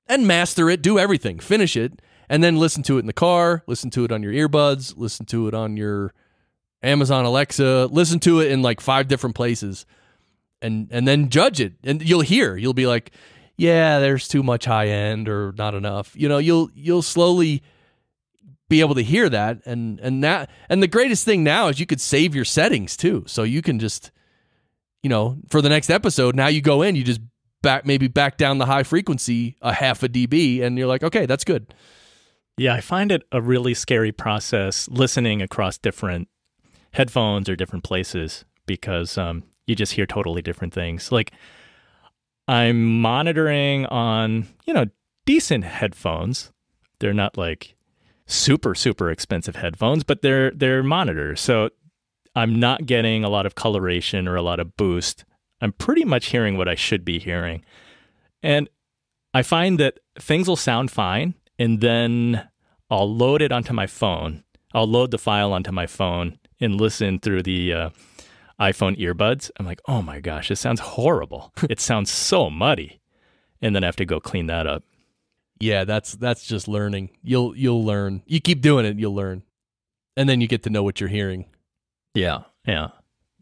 Speaker 2: and master it, do everything, finish it, and then listen to it in the car, listen to it on your earbuds, listen to it on your Amazon Alexa, listen to it in like 5 different places and then judge it. And you'll be like, yeah, there's too much high end or not enough. You'll slowly be able to hear that. And the greatest thing now is you could save your settings too. So you can just, for the next episode, now you go in, you just back down the high frequency a half a dB, and you're like, okay, that's good.
Speaker 1: Yeah, I find it a really scary process listening across different headphones or different places because you just hear totally different things. Like I'm monitoring on, decent headphones. They're not like super, super expensive headphones, but they're monitors. So I'm not getting a lot of coloration or a lot of boost. I'm pretty much hearing what I should be hearing. And I find that things will sound fine, and then I'll load it onto my phone. I'll load the file onto my phone and listen through the iPhone earbuds. I'm like, oh my gosh, this sounds horrible. It sounds so muddy. And then I have to go clean that up.
Speaker 2: Yeah, that's just learning. You'll learn. You keep doing it, you'll learn. And then you get to know what you're hearing.
Speaker 1: Yeah.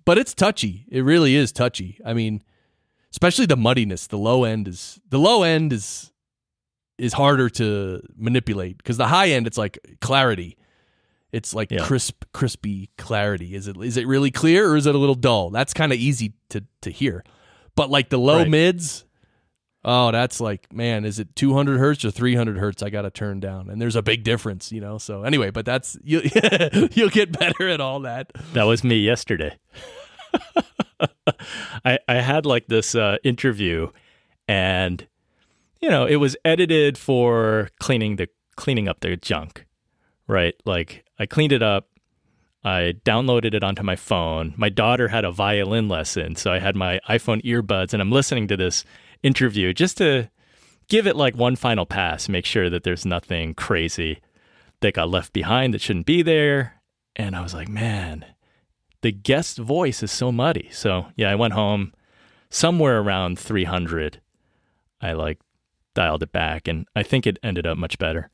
Speaker 2: But it's touchy. It really is touchy. I mean, especially the muddiness. The low end is harder to manipulate because the high end, it's like clarity. It's like crispy clarity. Is it really clear or is it a little dull? That's kind of easy to hear. But like the low mids, oh, that's like, man, is it 200 hertz or 300 hertz I got to turn down? And there's a big difference, So anyway, but that's, you'll get better at all that.
Speaker 1: That was me yesterday. I had like this interview and, it was edited for cleaning up the junk, right? Like I cleaned it up. I downloaded it onto my phone. My daughter had a violin lesson, so I had my iPhone earbuds and I'm listening to this interview just to give it like one final pass, make sure that there's nothing crazy that got left behind that shouldn't be there. And I was like, man, the guest's voice is so muddy. So yeah, I went home somewhere around 300. I like dialed it back and I think it ended up much better.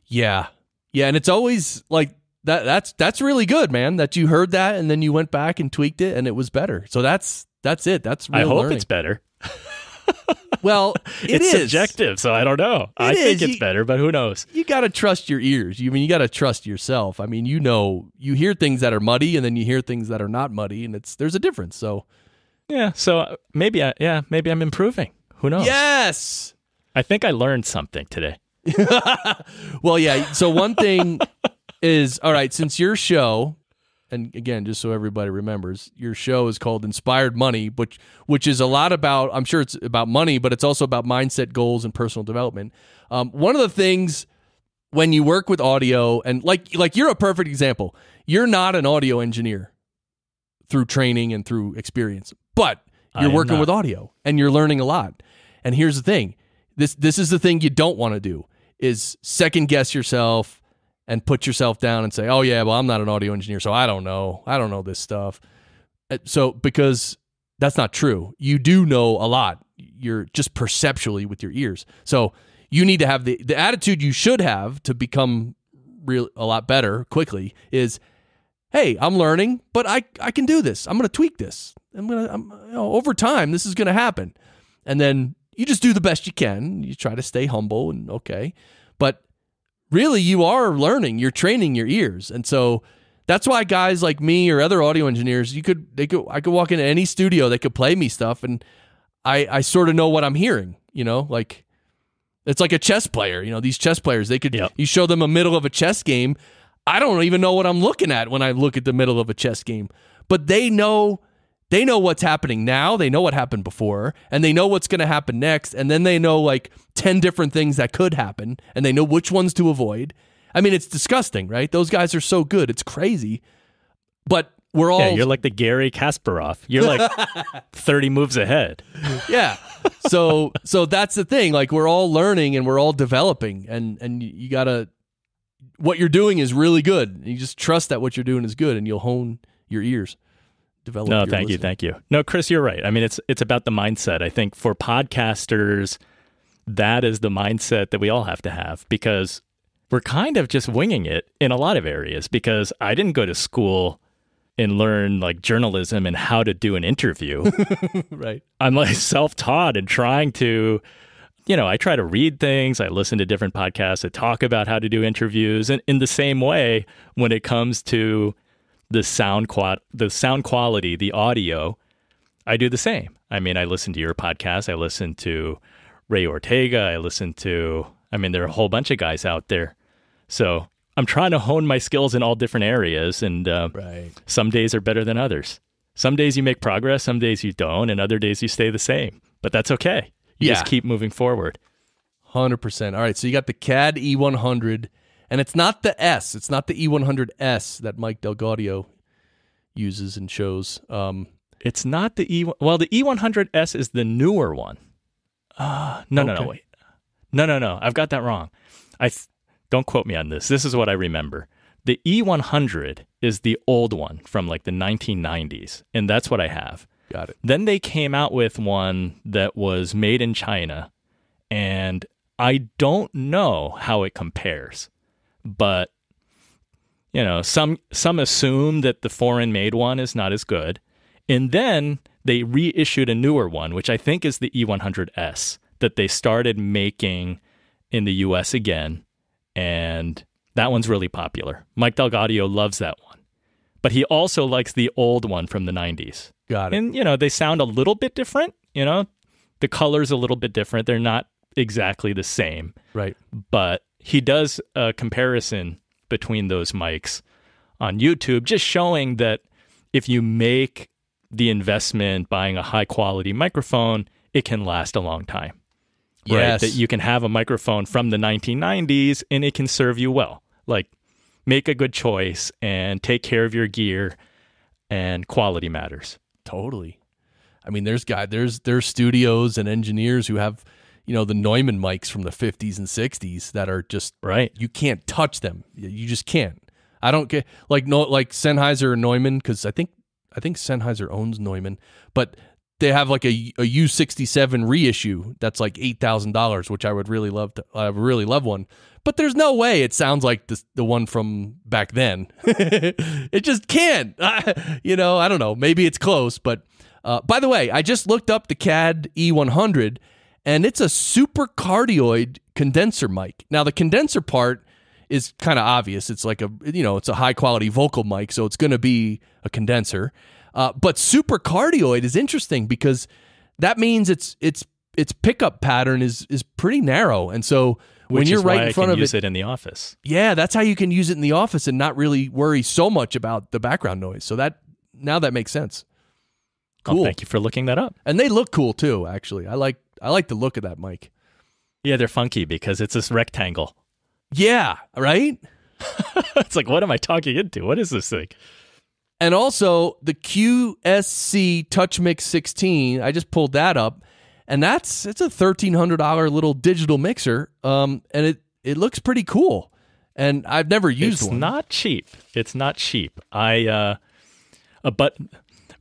Speaker 2: Yeah. Yeah. And it's always like that's really good, man, that you heard that and then you went back and tweaked it and it was better. So that's it. That's real
Speaker 1: I hope
Speaker 2: learning.
Speaker 1: it's better.
Speaker 2: Well,
Speaker 1: it's subjective, so I don't know. I think it's better, but who knows?
Speaker 2: You got to trust your ears. You got to trust yourself. I mean, you hear things that are muddy, and then you hear things that are not muddy, and there's a difference. So,
Speaker 1: yeah. So maybe I'm improving. Who knows?
Speaker 2: Yes.
Speaker 1: I think I learned something today.
Speaker 2: Well, yeah. So one thing is, all right, since your show. And again, just so everybody remembers, your show is called Inspired Money, which is a lot about, I'm sure it's about money, but it's also about mindset, goals, and personal development. One of the things when you work with audio, and like you're a perfect example. You're not an audio engineer through training and through experience, but you're working with audio and you're learning a lot. And here's the thing. This is the thing you don't want to do is second guess yourself and put yourself down and say, oh yeah, well, I'm not an audio engineer, so I don't know this stuff. So, because that's not true. You do know a lot. You're just perceptually with your ears. So you need to have the attitude you should have to become a lot better quickly is, hey, I'm learning, but I can do this. I'm going to tweak this. Over time, this is going to happen. And then you just do the best you can. You try to stay humble and okay. But really, you are learning. You're training your ears, and so that's why guys like me or other audio engineers, I could walk into any studio, they could play me stuff, and I sort of know what I'm hearing. Like it's like a chess player. These chess players, you show them a middle of a chess game. I don't even know what I'm looking at when I look at the middle of a chess game, but they know what's happening now. They know what happened before, and they know what's going to happen next. And then they know like 10 different things that could happen, and they know which ones to avoid. I mean, it's disgusting, right? Those guys are so good. It's crazy. But we're all...
Speaker 1: Yeah, you're like the Gary Kasparov. You're like 30 moves ahead.
Speaker 2: Yeah. So that's the thing. Like we're all learning and we're all developing, and you got to... What you're doing is really good. You just trust that what you're doing is good, and you'll hone your ears.
Speaker 1: No, thank you. No, Chris, you're right. I mean, it's about the mindset. I think for podcasters, that is the mindset that we all have to have because we're kind of just winging it in a lot of areas because I didn't go to school and learn like journalism and how to do an interview.
Speaker 2: Right.
Speaker 1: I'm like self-taught and trying to, I try to read things. I listen to different podcasts that talk about how to do interviews. And in the same way, when it comes to the sound quality, the audio, I do the same. I mean, I listen to your podcast. I listen to Ray Ortega. There are a whole bunch of guys out there. So I'm trying to hone my skills in all different areas. And
Speaker 2: Right.
Speaker 1: some days are better than others. Some days you make progress, some days you don't, and other days you stay the same. But that's okay. You just keep moving forward.
Speaker 2: 100%. All right, so you got the CAD E100, and it's not the S. It's not the E100S that Mike Delgaudio uses and shows.
Speaker 1: It's not the E. Well, the E100S is the newer one. No, wait. No. I've got that wrong. Don't quote me on this. This is what I remember. The E100 is the old one from like the 1990s, and that's what I have.
Speaker 2: Got it.
Speaker 1: Then they came out with one that was made in China, and I don't know how it compares, but some assume that the foreign-made one is not as good. And then they reissued a newer one, which I think is the E100S, that they started making in the US again. And that one's really popular. Mike Delgaudio loves that one. But he also likes the old one from the 90s.
Speaker 2: Got it.
Speaker 1: And, they sound a little bit different. The color's a little bit different. They're not exactly the same.
Speaker 2: Right.
Speaker 1: But he does a comparison between those mics on YouTube, just showing that if you make the investment buying a high quality microphone, it can last a long time. Right?
Speaker 2: Yes.
Speaker 1: That you can have a microphone from the 1990s and it can serve you well. Like, make a good choice and take care of your gear, and quality matters.
Speaker 2: Totally. I mean, there's studios and engineers who have, the Neumann mics from the 50s and 60s that are just
Speaker 1: right.
Speaker 2: You can't touch them. You just can't. I don't get like Sennheiser or Neumann, because I think Sennheiser owns Neumann, but they have like a U67 reissue that's like $8,000, which I would really love to. I really love one, but there's no way it sounds like the one from back then. It just can't. I don't know. Maybe it's close, but by the way, I just looked up the CAD E100, and it's a super cardioid condenser mic. Now the condenser part is kind of obvious. It's like it's a high quality vocal mic, so it's going to be a condenser. But super cardioid is interesting because that means its pickup pattern is pretty narrow, and so when you're right in front of it,
Speaker 1: use it in the office.
Speaker 2: Yeah, that's how you can use it in the office and not really worry so much about the background noise. So that makes sense. Cool.
Speaker 1: Oh, thank you for looking that up.
Speaker 2: And they look cool too. Actually, I like the look of that mic.
Speaker 1: Yeah, they're funky because it's this rectangle.
Speaker 2: Yeah, right?
Speaker 1: It's like, what am I talking into? What is this thing?
Speaker 2: And also the QSC Touch Mix 16, I just pulled that up, and it's a $1,300 little digital mixer, and it looks pretty cool. And I've never used one.
Speaker 1: It's not cheap. But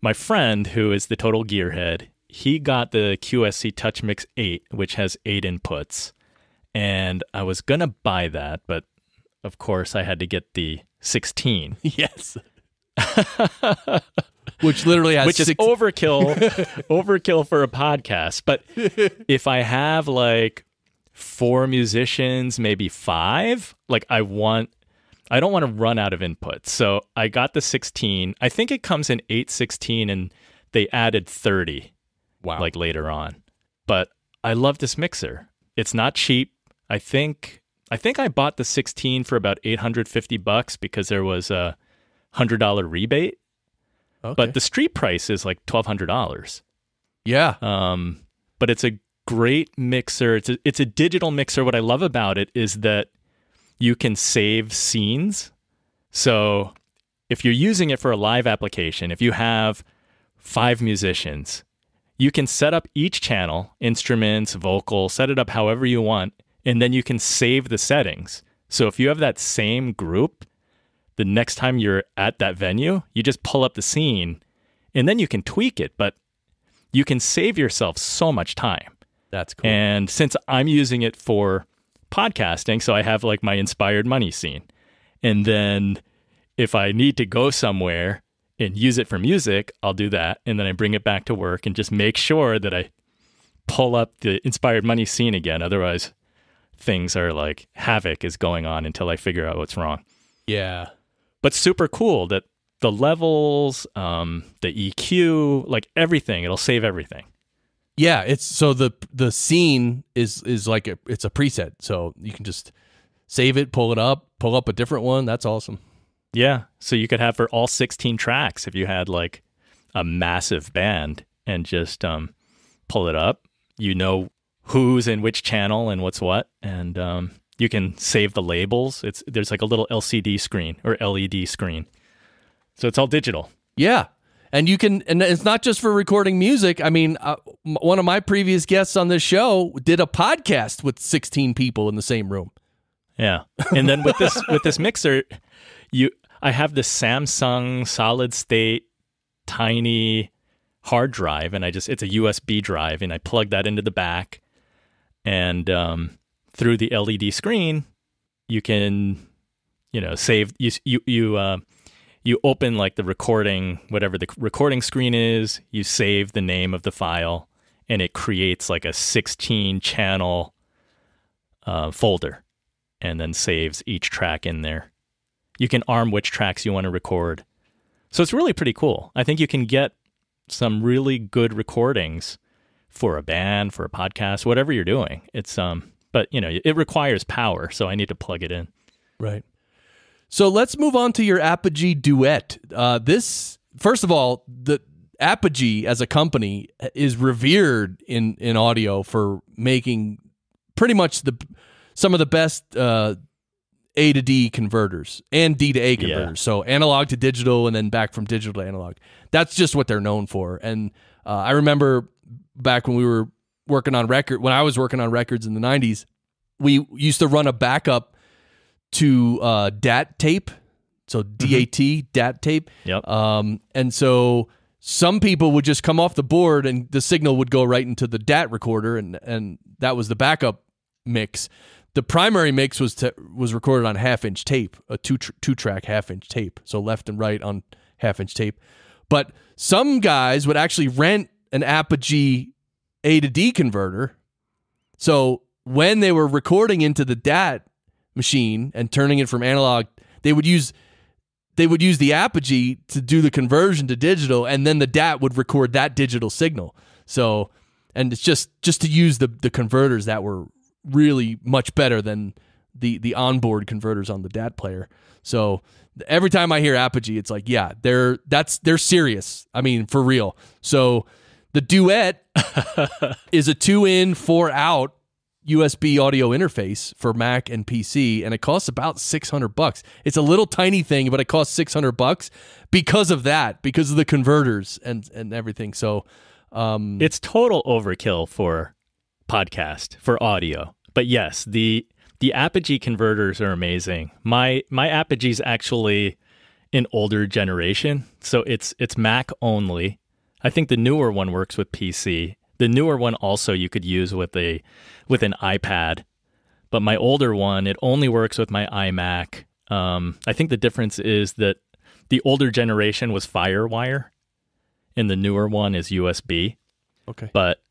Speaker 1: my friend, who is the total gearhead, he got the QSC Touch Mix 8, which has 8 inputs. And I was going to buy that, but of course I had to get the 16.
Speaker 2: Yes. Which literally has
Speaker 1: is overkill for a podcast. But if I have like 4 musicians, maybe 5, like I don't want to run out of inputs. So I got the 16. I think it comes in 816 and they added 30.
Speaker 2: Wow.
Speaker 1: Like later on. But I love this mixer. It's not cheap. I think I bought the 16 for about $850 because there was a $100 rebate. Okay. But the street price is like $1,200.
Speaker 2: Yeah.
Speaker 1: But it's a great mixer. It's a digital mixer. What I love about it is that you can save scenes. So if you're using it for a live application, if you have 5 musicians, you can set up each channel, instruments, vocal, set it up however you want, and then you can save the settings. So if you have that same group, the next time you're at that venue, you just pull up the scene, and then you can tweak it, but you can save yourself so much time.
Speaker 2: That's cool.
Speaker 1: And since I'm using it for podcasting, so I have like my Inspired Money scene. And then if I need to go somewhere and use it for music, I'll do that. And then I bring it back to work and just make sure that I pull up the Inspired Money scene again. Otherwise, things are like havoc is going on until I figure out what's wrong.
Speaker 2: Yeah.
Speaker 1: But super cool that the levels, the EQ, like everything, it'll save everything.
Speaker 2: Yeah, it's so the scene is like it's a preset, so you can just save it, pull up a different one. That's awesome.
Speaker 1: Yeah, so you could have for all 16 tracks if you had like a massive band and just pull it up. You know who's in which channel and what's what, and you can save the labels. There's like a little LCD screen or LED screen, so it's all digital.
Speaker 2: Yeah. And you can, and it's not just for recording music. I mean, one of my previous guests on this show did a podcast with 16 people in the same room.
Speaker 1: Yeah, and then with this mixer, I have this Samsung solid state tiny hard drive, and it's a USB drive, and I plug that into the back, and through the LED screen, you can, save you open like the recording, whatever the recording screen is, you save the name of the file, and it creates like a 16 channel folder and then saves each track in there. You can arm which tracks you want to record. So it's really pretty cool. I think you can get some really good recordings for a band, for a podcast, whatever you're doing. It's but it requires power, so I need to plug it in.
Speaker 2: Right. So let's move on to your Apogee Duet. This, first of all, the Apogee as a company is revered in audio for making pretty much some of the best A to D converters and D to A converters. Yeah. So analog to digital and then back from digital to analog. That's just what they're known for. And I remember back when when I was working on records in the 90s, we used to run a backup to DAT tape, so DAT, DAT tape.
Speaker 1: Yep.
Speaker 2: And so some people would just come off the board and the signal would go right into the DAT recorder, and that was the backup mix. The primary mix was recorded on half-inch tape, a two-track half-inch tape, so left and right on half-inch tape. But some guys would actually rent an Apogee A to D converter, so when they were recording into the DAT machine and turning it from analog, they would use the Apogee to do the conversion to digital, and then the DAT would record that digital signal. So, and it's just to use the converters that were really much better than the onboard converters on the DAT player. So every time I hear Apogee, it's like, yeah, they're serious. I mean, for real. So the Duet is a 2-in, 4-out USB audio interface for Mac and PC, and it costs about $600. It's a little tiny thing, but it costs $600 because of that, because of the converters and everything. So
Speaker 1: it's total overkill for podcast, for audio. But yes, the Apogee converters are amazing. My Apogee's actually an older generation, so it's Mac only. I think the newer one works with PC. The newer one also you could use with an iPad, but my older one, it only works with my iMac. I think the difference is that the older generation was FireWire, and the newer one is USB.
Speaker 2: Okay.
Speaker 1: But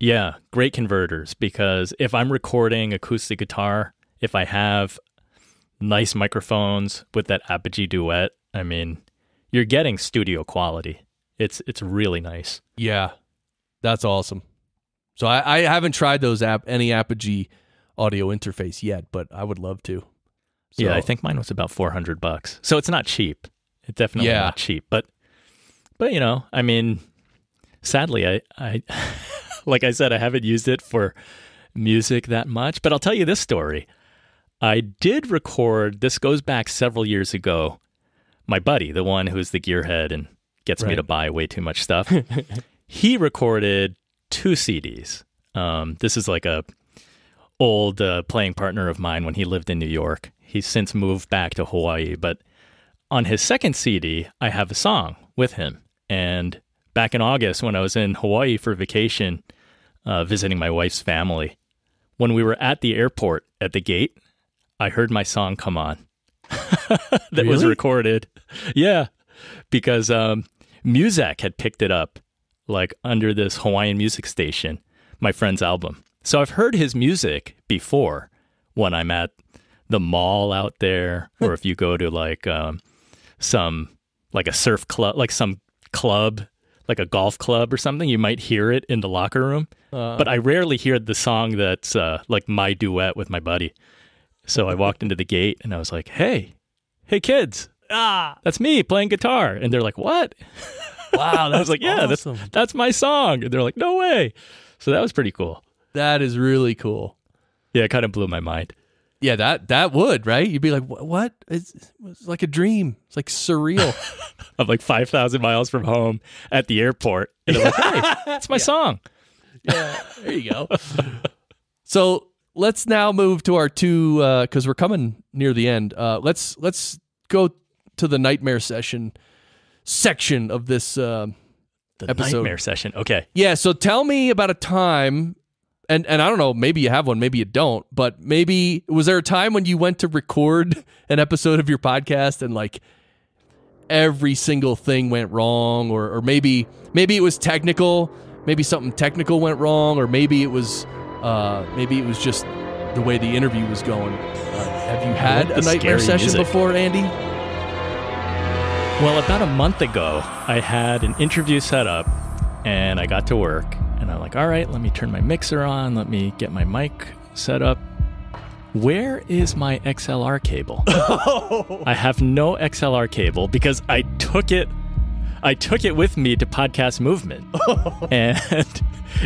Speaker 1: yeah, great converters, because if I'm recording acoustic guitar, if I have nice microphones with that Apogee Duet, I mean, you're getting studio quality. It's really nice.
Speaker 2: Yeah. That's awesome. So I haven't tried any Apogee audio interface yet, but I would love to. So,
Speaker 1: yeah, I think mine was about $400. So it's not cheap. It's definitely not cheap. But I mean, sadly, I like I said, I haven't used it for music that much. But I'll tell you this story. I did record, this goes back several years ago, my buddy, the one who's the gearhead and gets me to buy way too much stuff. He recorded 2 CDs. This is like a old playing partner of mine when he lived in New York. He's since moved back to Hawaii. But on his second CD, I have a song with him. And back in August, when I was in Hawaii for vacation, visiting my wife's family, when we were at the airport at the gate, I heard my song come on. That was recorded. Yeah, because Muzak had picked it up, like under this Hawaiian music station, my friend's album. So I've heard his music before when I'm at the mall out there, or if you go to like a surf club, like some club, like a golf club or something, you might hear it in the locker room. But I rarely hear the song that's like my duet with my buddy. So I walked into the gate and I was like, hey kids, that's me playing guitar. And they're like, what?
Speaker 2: Wow,
Speaker 1: I was like, yeah,
Speaker 2: awesome.
Speaker 1: that's my song. And they're like, no way. So that was pretty cool.
Speaker 2: That is really cool.
Speaker 1: Yeah, it kind of blew my mind.
Speaker 2: Yeah, that would, right? You'd be like, what? It's like a dream. It's like surreal.
Speaker 1: I'm like 5,000 miles from home at the airport. And I'm like, hey, that's my song.
Speaker 2: Yeah, there you go. So let's now move to our two, because we're coming near the end. Let's go to the nightmare section of this episode.
Speaker 1: Nightmare session. Okay.
Speaker 2: Yeah, so tell me about a time, and I don't know, maybe you have one, maybe you don't, but maybe, was there a time when you went to record an episode of your podcast and like every single thing went wrong, or maybe it was technical, maybe something technical went wrong, or maybe it was just the way the interview was going. Have you had a nightmare session before, Andy?
Speaker 1: Well, about a month ago, I had an interview set up, and I got to work, and I'm like, all right, let me turn my mixer on, let me get my mic set up. Where is my XLR cable? I have no XLR cable because I took it with me to Podcast Movement, and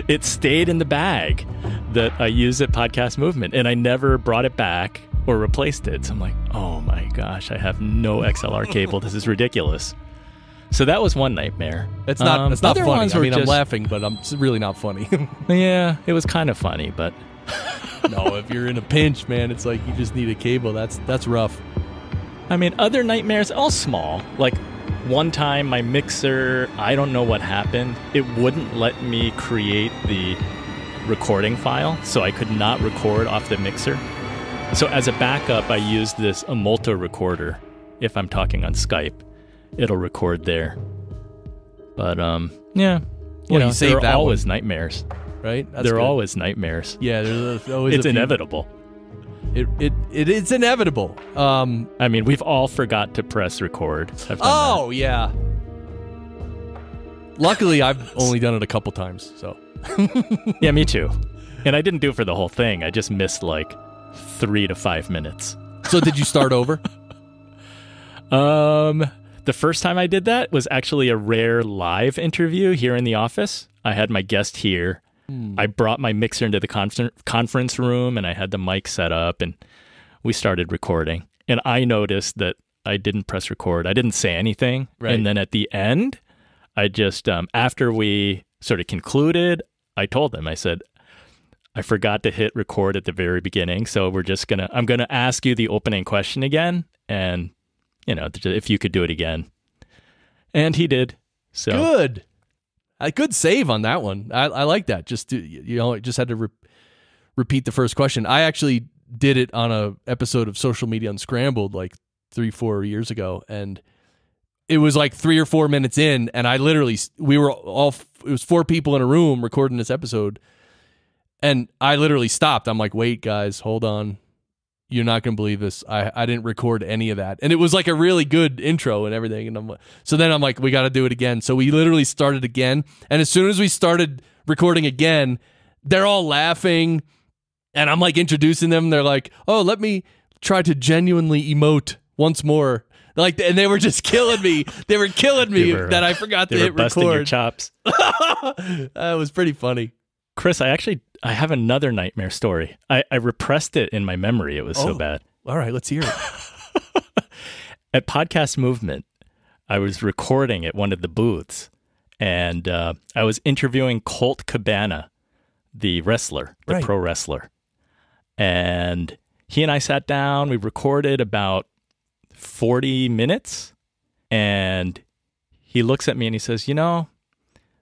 Speaker 1: it stayed in the bag that I use at Podcast Movement, and I never brought it back or replaced it. So I'm like, oh my gosh, I have no XLR cable. This is ridiculous. So that was one nightmare.
Speaker 2: It's not funny. I mean, I'm laughing, but it's really not funny.
Speaker 1: Yeah, it was kind of funny, but
Speaker 2: no, if you're in a pinch, man, it's like you just need a cable. That's rough.
Speaker 1: I mean, other nightmares, all small. Like one time my mixer, I don't know what happened. It wouldn't let me create the recording file, so I could not record off the mixer. So as a backup, I use this Multo recorder. If I'm talking on Skype, it'll record there. But yeah, you know, there are always nightmares,
Speaker 2: right?
Speaker 1: There are always nightmares.
Speaker 2: Yeah, there's always.
Speaker 1: It's inevitable.
Speaker 2: It's inevitable.
Speaker 1: I mean, we've all forgot to press record.
Speaker 2: Oh yeah. Luckily, I've only done it a couple times. So.
Speaker 1: Yeah, me too. And I didn't do it for the whole thing. I just missed like 3 to 5 minutes.
Speaker 2: So did you start over?
Speaker 1: The first time I did that was actually a rare live interview here in the office. I had my guest here. I brought my mixer into the conference room, and I had the mic set up, and we started recording. And I noticed that I didn't press record. I didn't say anything. Right. And then at the end, I just, after we sort of concluded, I told them, I said, I forgot to hit record at the very beginning. So I'm going to ask you the opening question again. And, you know, if you could do it again. And he did. So
Speaker 2: good. A good save on that one. I like that. Just had to repeat the first question. I actually did it on a episode of Social Media Unscrambled like 3-4 years ago, and it was like 3 or 4 minutes in, and it was 4 people in a room recording this episode, and I literally stopped. I'm like, wait, guys, hold on. You're not going to believe this. I didn't record any of that. And it was like a really good intro and everything. And so then I'm like, we got to do it again. So we literally started again. And as soon as we started recording again, they're all laughing. And I'm like introducing them. They're like, oh, let me try to genuinely emote once more. And they were just killing me. They were killing me that I forgot to hit record. They were busting your
Speaker 1: chops.
Speaker 2: That was pretty funny.
Speaker 1: Chris, I have another nightmare story. I repressed it in my memory. It was so bad.
Speaker 2: All right, let's hear it.
Speaker 1: At Podcast Movement, I was recording at one of the booths, and I was interviewing Colt Cabana, the wrestler, the pro wrestler. And he and I sat down. We recorded about 40 minutes, and he looks at me and he says, you know,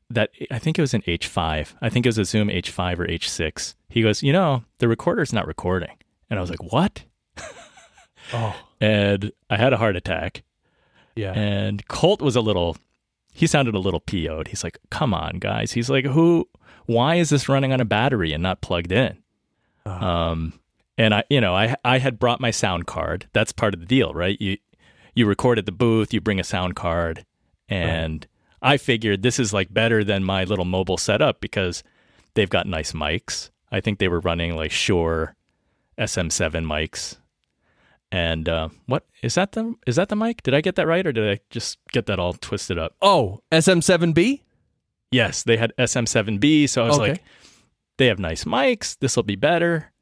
Speaker 1: that I think it was an H5. I think it was a Zoom H5 or H6. He goes, you know, the recorder's not recording. And I was like, what? And I had a heart attack.
Speaker 2: Yeah.
Speaker 1: And Colt was he sounded a little PO'd. He's like, come on, guys. He's like, why is this running on a battery and not plugged in? And I had brought my sound card. That's part of the deal, right? You record at the booth, you bring a sound card, and I figured this is like better than my little mobile setup because they've got nice mics. I think they were running like Shure SM7 mics. And what is that the mic? Did I get that right, or did I just get that all twisted up?
Speaker 2: Oh, SM7B?
Speaker 1: Yes, they had SM7B, so I was like, they have nice mics. This will be better.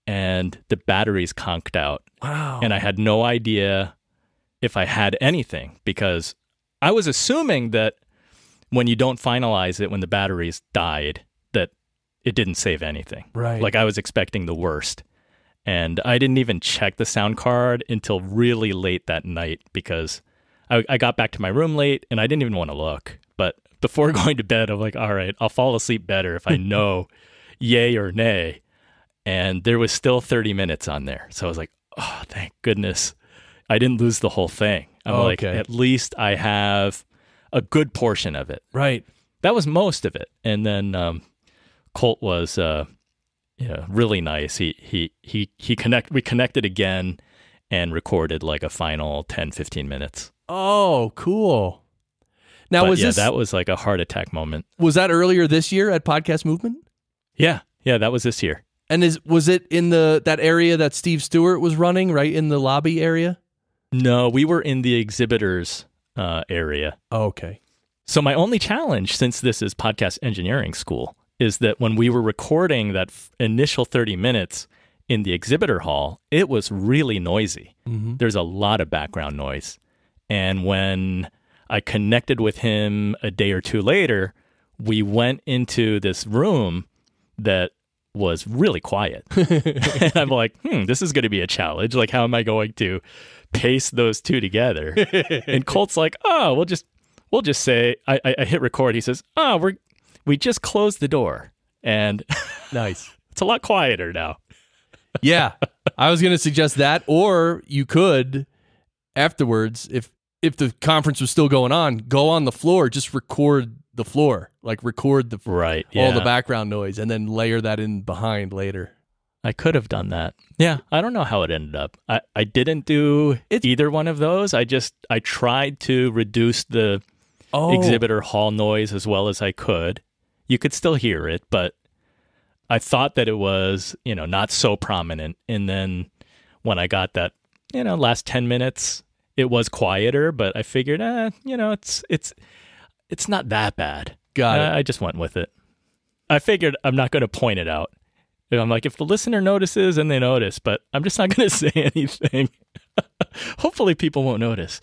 Speaker 1: And the batteries conked out.
Speaker 2: Wow.
Speaker 1: And I had no idea if I had anything, because I was assuming that when you don't finalize it, when the batteries died, that it didn't save anything.
Speaker 2: Right.
Speaker 1: Like I was expecting the worst. And I didn't even check the sound card until really late that night, because I got back to my room late and I didn't even want to look. But before going to bed, I'm like, all right, I'll fall asleep better if I know yay or nay. And there was still 30 minutes on there. So I was like, oh, thank goodness I didn't lose the whole thing. I'm like, at least I have a good portion of it.
Speaker 2: Right.
Speaker 1: That was most of it. And then Colt was really nice. We connected again and recorded like a final 10, 15 minutes.
Speaker 2: Oh, cool. Now,
Speaker 1: that was like a heart attack moment.
Speaker 2: Was that earlier this year at Podcast Movement?
Speaker 1: Yeah, that was this year.
Speaker 2: And was it in that area that Steve Stewart was running, right in the lobby area?
Speaker 1: No, we were in the exhibitors area.
Speaker 2: Oh, okay.
Speaker 1: So my only challenge, since this is podcast engineering school, is that when we were recording that initial 30 minutes in the exhibitor hall, it was really noisy. Mm-hmm. There's a lot of background noise. And when I connected with him a day or two later, we went into this room that was really quiet. And I'm like, this is going to be a challenge. Like, how am I going to paste those two together? And Colt's like, oh, we'll just say, I hit record. He says, oh, we just closed the door. And
Speaker 2: nice.
Speaker 1: It's a lot quieter now.
Speaker 2: Yeah. I was going to suggest that, or you could afterwards, if the conference was still going on, go on the floor, just record the floor, like record all the background noise, and then layer that in behind later.
Speaker 1: I could have done that. Yeah, I don't know how it ended up. I didn't do either one of those. I tried to reduce the exhibitor hall noise as well as I could. You could still hear it, but I thought that it was, not so prominent. And then when I got that, last 10 minutes, it was quieter, but I figured, it's not that bad.
Speaker 2: Got it.
Speaker 1: I just went with it. I figured I'm not going to point it out. I'm like, if the listener notices, and they notice, but I'm just not going to say anything. Hopefully people won't notice.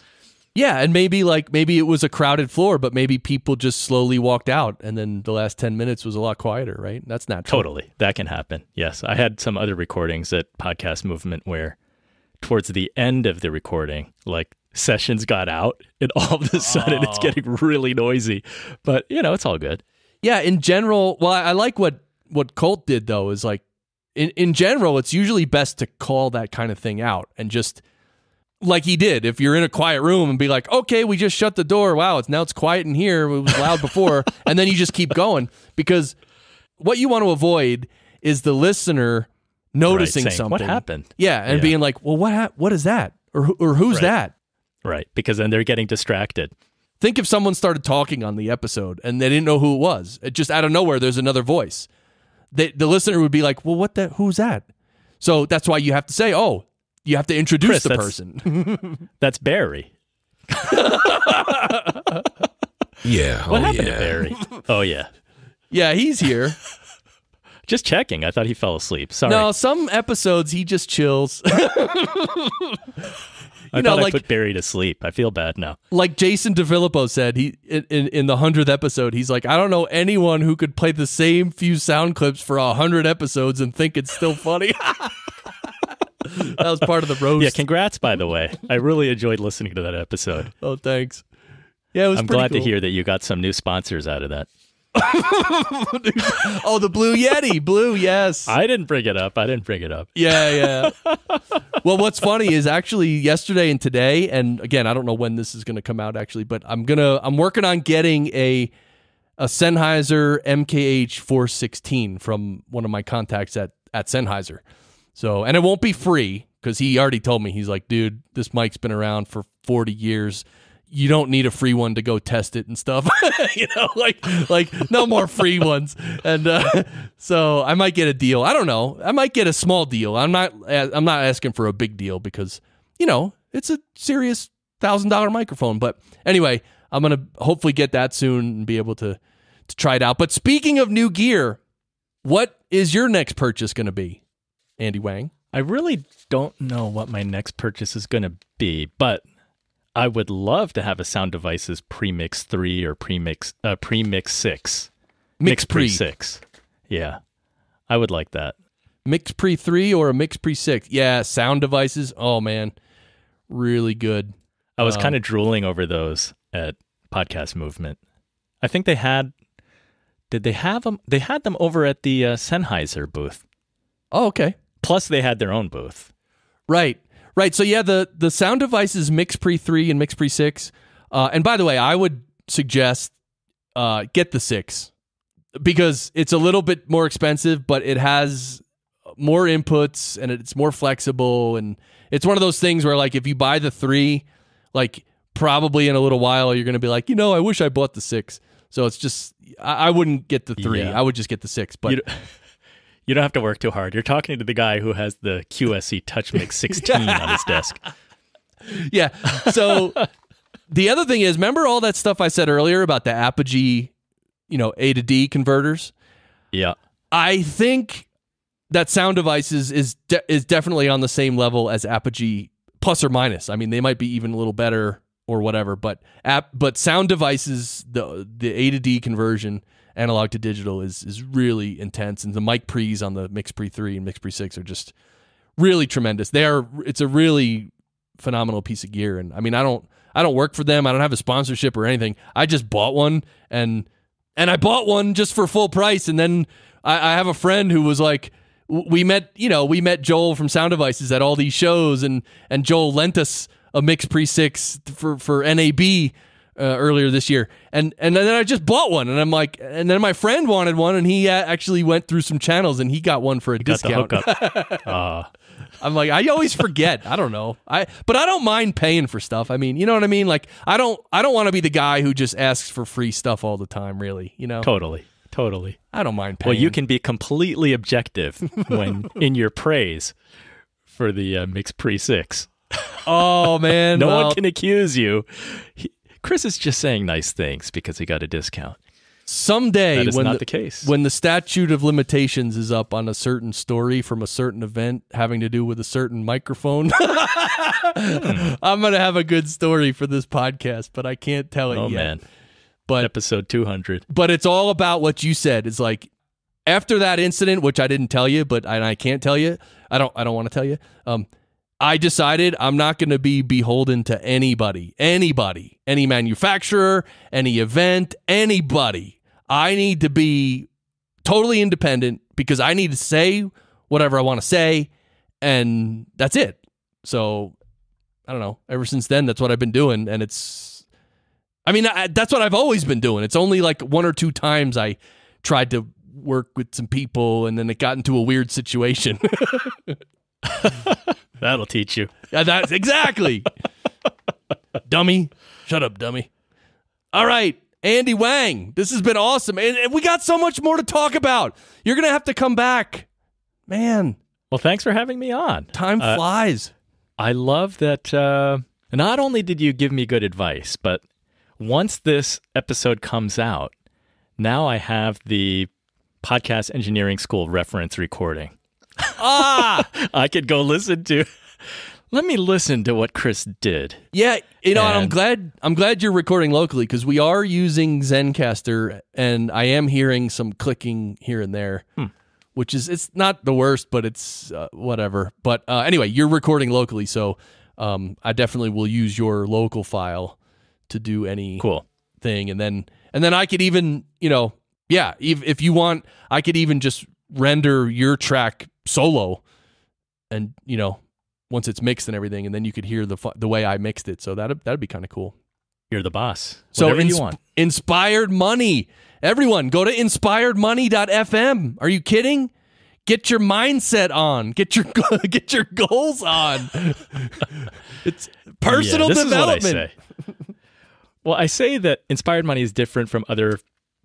Speaker 2: Yeah, and maybe it was a crowded floor, but maybe people just slowly walked out, and then the last 10 minutes was a lot quieter, right? That's natural.
Speaker 1: Totally. That can happen. Yes. I had some other recordings at Podcast Movement where towards the end of the recording, like sessions got out, and all of a sudden it's getting really noisy. But, it's all good.
Speaker 2: Yeah, in general, well, I like what Colt did, though, is like, in general, it's usually best to call that kind of thing out and just, like he did, if you're in a quiet room and be like, okay, we just shut the door. Wow, now it's quiet in here. It was loud before. And then you just keep going, because what you want to avoid is the listener noticing
Speaker 1: saying,
Speaker 2: something.
Speaker 1: What happened?
Speaker 2: Yeah, and being like, well, what is that? Or who's that?
Speaker 1: Right, because then they're getting distracted.
Speaker 2: Think if someone started talking on the episode and they didn't know who it was. It just out of nowhere, there's another voice. The listener would be like, well, who's that? So that's why you have to say, you have to introduce the person.
Speaker 1: That's Barry.
Speaker 3: Yeah.
Speaker 1: What happened to Barry? Oh, yeah.
Speaker 2: Yeah, he's here.
Speaker 1: Just checking. I thought he fell asleep. Sorry.
Speaker 2: No, some episodes he just chills.
Speaker 1: I thought I put Barry to sleep. I feel bad now.
Speaker 2: Like Jason DeFilippo said, he in the 100th episode, he's like, I don't know anyone who could play the same few sound clips for 100 episodes and think it's still funny. That was part of the roast.
Speaker 1: Yeah, congrats, by the way. I really enjoyed listening to that episode.
Speaker 2: Oh, thanks. Yeah, it was
Speaker 1: I'm
Speaker 2: pretty
Speaker 1: glad
Speaker 2: cool
Speaker 1: to hear that you got some new sponsors out of that.
Speaker 2: Oh, the Blue Yeti. Blue, yes.
Speaker 1: I didn't bring it up.
Speaker 2: Yeah. Well, what's funny is actually yesterday and today, and again, I don't know when this is going to come out actually, but I'm working on getting a Sennheiser MKH 416 from one of my contacts at Sennheiser. So, and it won't be free, because he already told me, he's like, dude, this mic's been around for 40 years. you don't need a free one to go test it and stuff. like no more free ones. And so I might get a deal. I don't know. I might get a small deal. I'm not asking for a big deal because, it's a serious $1,000 microphone. But anyway, I'm going to hopefully get that soon and be able to try it out. But speaking of new gear, what is your next purchase going to be, Andy Wang?
Speaker 1: I really don't know what my next purchase is going to be, but I would love to have a Sound Devices Premix 3 or Premix 6. Mix Pre 6. Yeah. I would like that.
Speaker 2: Mix Pre 3 or a Mix Pre 6? Yeah, Sound Devices. Oh, man. Really good.
Speaker 1: I was kind of drooling over those at Podcast Movement. I think they had... Did they have them? They had them over at the Sennheiser booth.
Speaker 2: Oh, okay.
Speaker 1: Plus, they had their own booth.
Speaker 2: Right. So, yeah, the Sound Devices Mix Pre 3 and Mix Pre 6. And by the way, I would suggest get the 6 because it's a little bit more expensive, but it has more inputs and it's more flexible. And it's one of those things where, like, if you buy the 3, like, probably in a little while, you're going to be like, I wish I bought the 6. So it's just, I wouldn't get the 3. Yeah. I would just get the 6. But
Speaker 1: you don't have to work too hard. You're talking to the guy who has the QSC TouchMix 16 on his desk.
Speaker 2: Yeah. So the other thing is, remember all that stuff I said earlier about the Apogee, A to D converters?
Speaker 1: Yeah.
Speaker 2: I think that Sound Devices is definitely on the same level as Apogee, plus or minus. I mean, they might be even a little better or whatever, but Sound Devices, the A to D conversion, analog to digital, is really intense, and the mic pre's on the Mix Pre 3 and Mix Pre 6 are just really tremendous. It's a really phenomenal piece of gear, and I mean, I don't work for them. I don't have a sponsorship or anything. I just bought one, and I bought one just for full price, and then I have a friend who was like, we met Joel from Sound Devices at all these shows, and Joel lent us a Mix Pre 6 for NAB earlier this year, and then I just bought one, and I'm like, and then my friend wanted one, and he actually went through some channels, and he got one for a discount.
Speaker 1: Got the hookup.
Speaker 2: I'm like, I always forget. I don't know. But I don't mind paying for stuff. I mean, you know what I mean? Like, I don't want to be the guy who just asks for free stuff all the time. Really,
Speaker 1: Totally.
Speaker 2: I don't mind paying.
Speaker 1: Well, you can be completely objective when in your praise for the Mix Pre 6.
Speaker 2: Oh man,
Speaker 1: no one can accuse you. Chris is just saying nice things because he got a discount.
Speaker 2: Someday,
Speaker 1: that is not the case.
Speaker 2: When the statute of limitations is up on a certain story from a certain event having to do with a certain microphone, I'm going to have a good story for this podcast, but I can't tell it yet. Oh, man.
Speaker 1: But episode 200.
Speaker 2: But it's all about what you said. It's like, after that incident, which I didn't tell you, and I can't tell you, I don't want to tell you, I decided I'm not going to be beholden to anybody, any manufacturer, any event, anybody. I need to be totally independent because I need to say whatever I want to say, and that's it. So, I don't know. Ever since then, that's what I've been doing, and that's what I've always been doing. It's only like 1 or 2 times I tried to work with some people, and then it got into a weird situation.
Speaker 1: That'll teach you.
Speaker 2: Yeah, that's exactly. Dummy. Shut up, dummy. All right, Andy Wang. This has been awesome. And we got so much more to talk about. You're going to have to come back. Man.
Speaker 1: Well, thanks for having me on.
Speaker 2: Time flies.
Speaker 1: I love that not only did you give me good advice, but once this episode comes out, now I have the Podcast Engineering School reference recording. I could go listen to. Let me listen to what Chris did.
Speaker 2: Yeah, and I'm glad you're recording locally because we are using Zencaster, and I am hearing some clicking here and there, which is it's not the worst, but it's whatever. But anyway, you're recording locally, so I definitely will use your local file to do any
Speaker 1: cool
Speaker 2: thing, and then I could even if you want, I could even just render your track solo, and once it's mixed and everything, and then you could hear the way I mixed it. So that'd be kind of cool.
Speaker 1: You're the boss.
Speaker 2: Whatever
Speaker 1: you want.
Speaker 2: Inspired Money. Everyone, go to inspiredmoney.fm. Are you kidding? Get your mindset on. Get your goals on. It's personal development.
Speaker 1: Is what I say. Well, I say that Inspired Money is different from other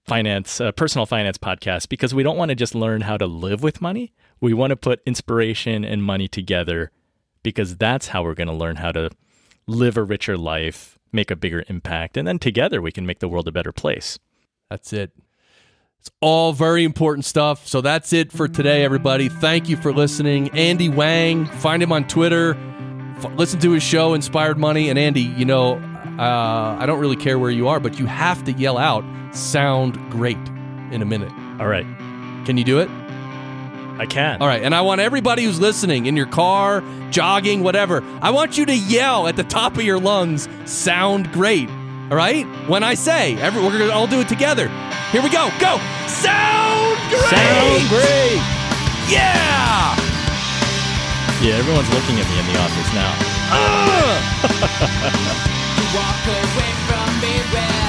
Speaker 1: personal finance podcasts because we don't want to just learn how to live with money. We want to put inspiration and money together because that's how we're going to learn how to live a richer life, make a bigger impact, and then together we can make the world a better place.
Speaker 2: That's it. It's all very important stuff. So that's it for today, everybody. Thank you for listening. Andy Wang, find him on Twitter. Listen to his show, Inspired Money. And Andy, you know, I don't really care where you are, but you have to yell out, "Sound great," in a minute.
Speaker 1: All right.
Speaker 2: Can you do it?
Speaker 1: I can.
Speaker 2: All right. And I want everybody who's listening, in your car, jogging, whatever, I want you to yell at the top of your lungs, "Sound great." All right? When I say, we're going to all do it together. Here we go. Go. Sound great.
Speaker 1: Sound great.
Speaker 2: Yeah.
Speaker 1: Yeah, everyone's looking at me in the office now.
Speaker 4: Walk away from me.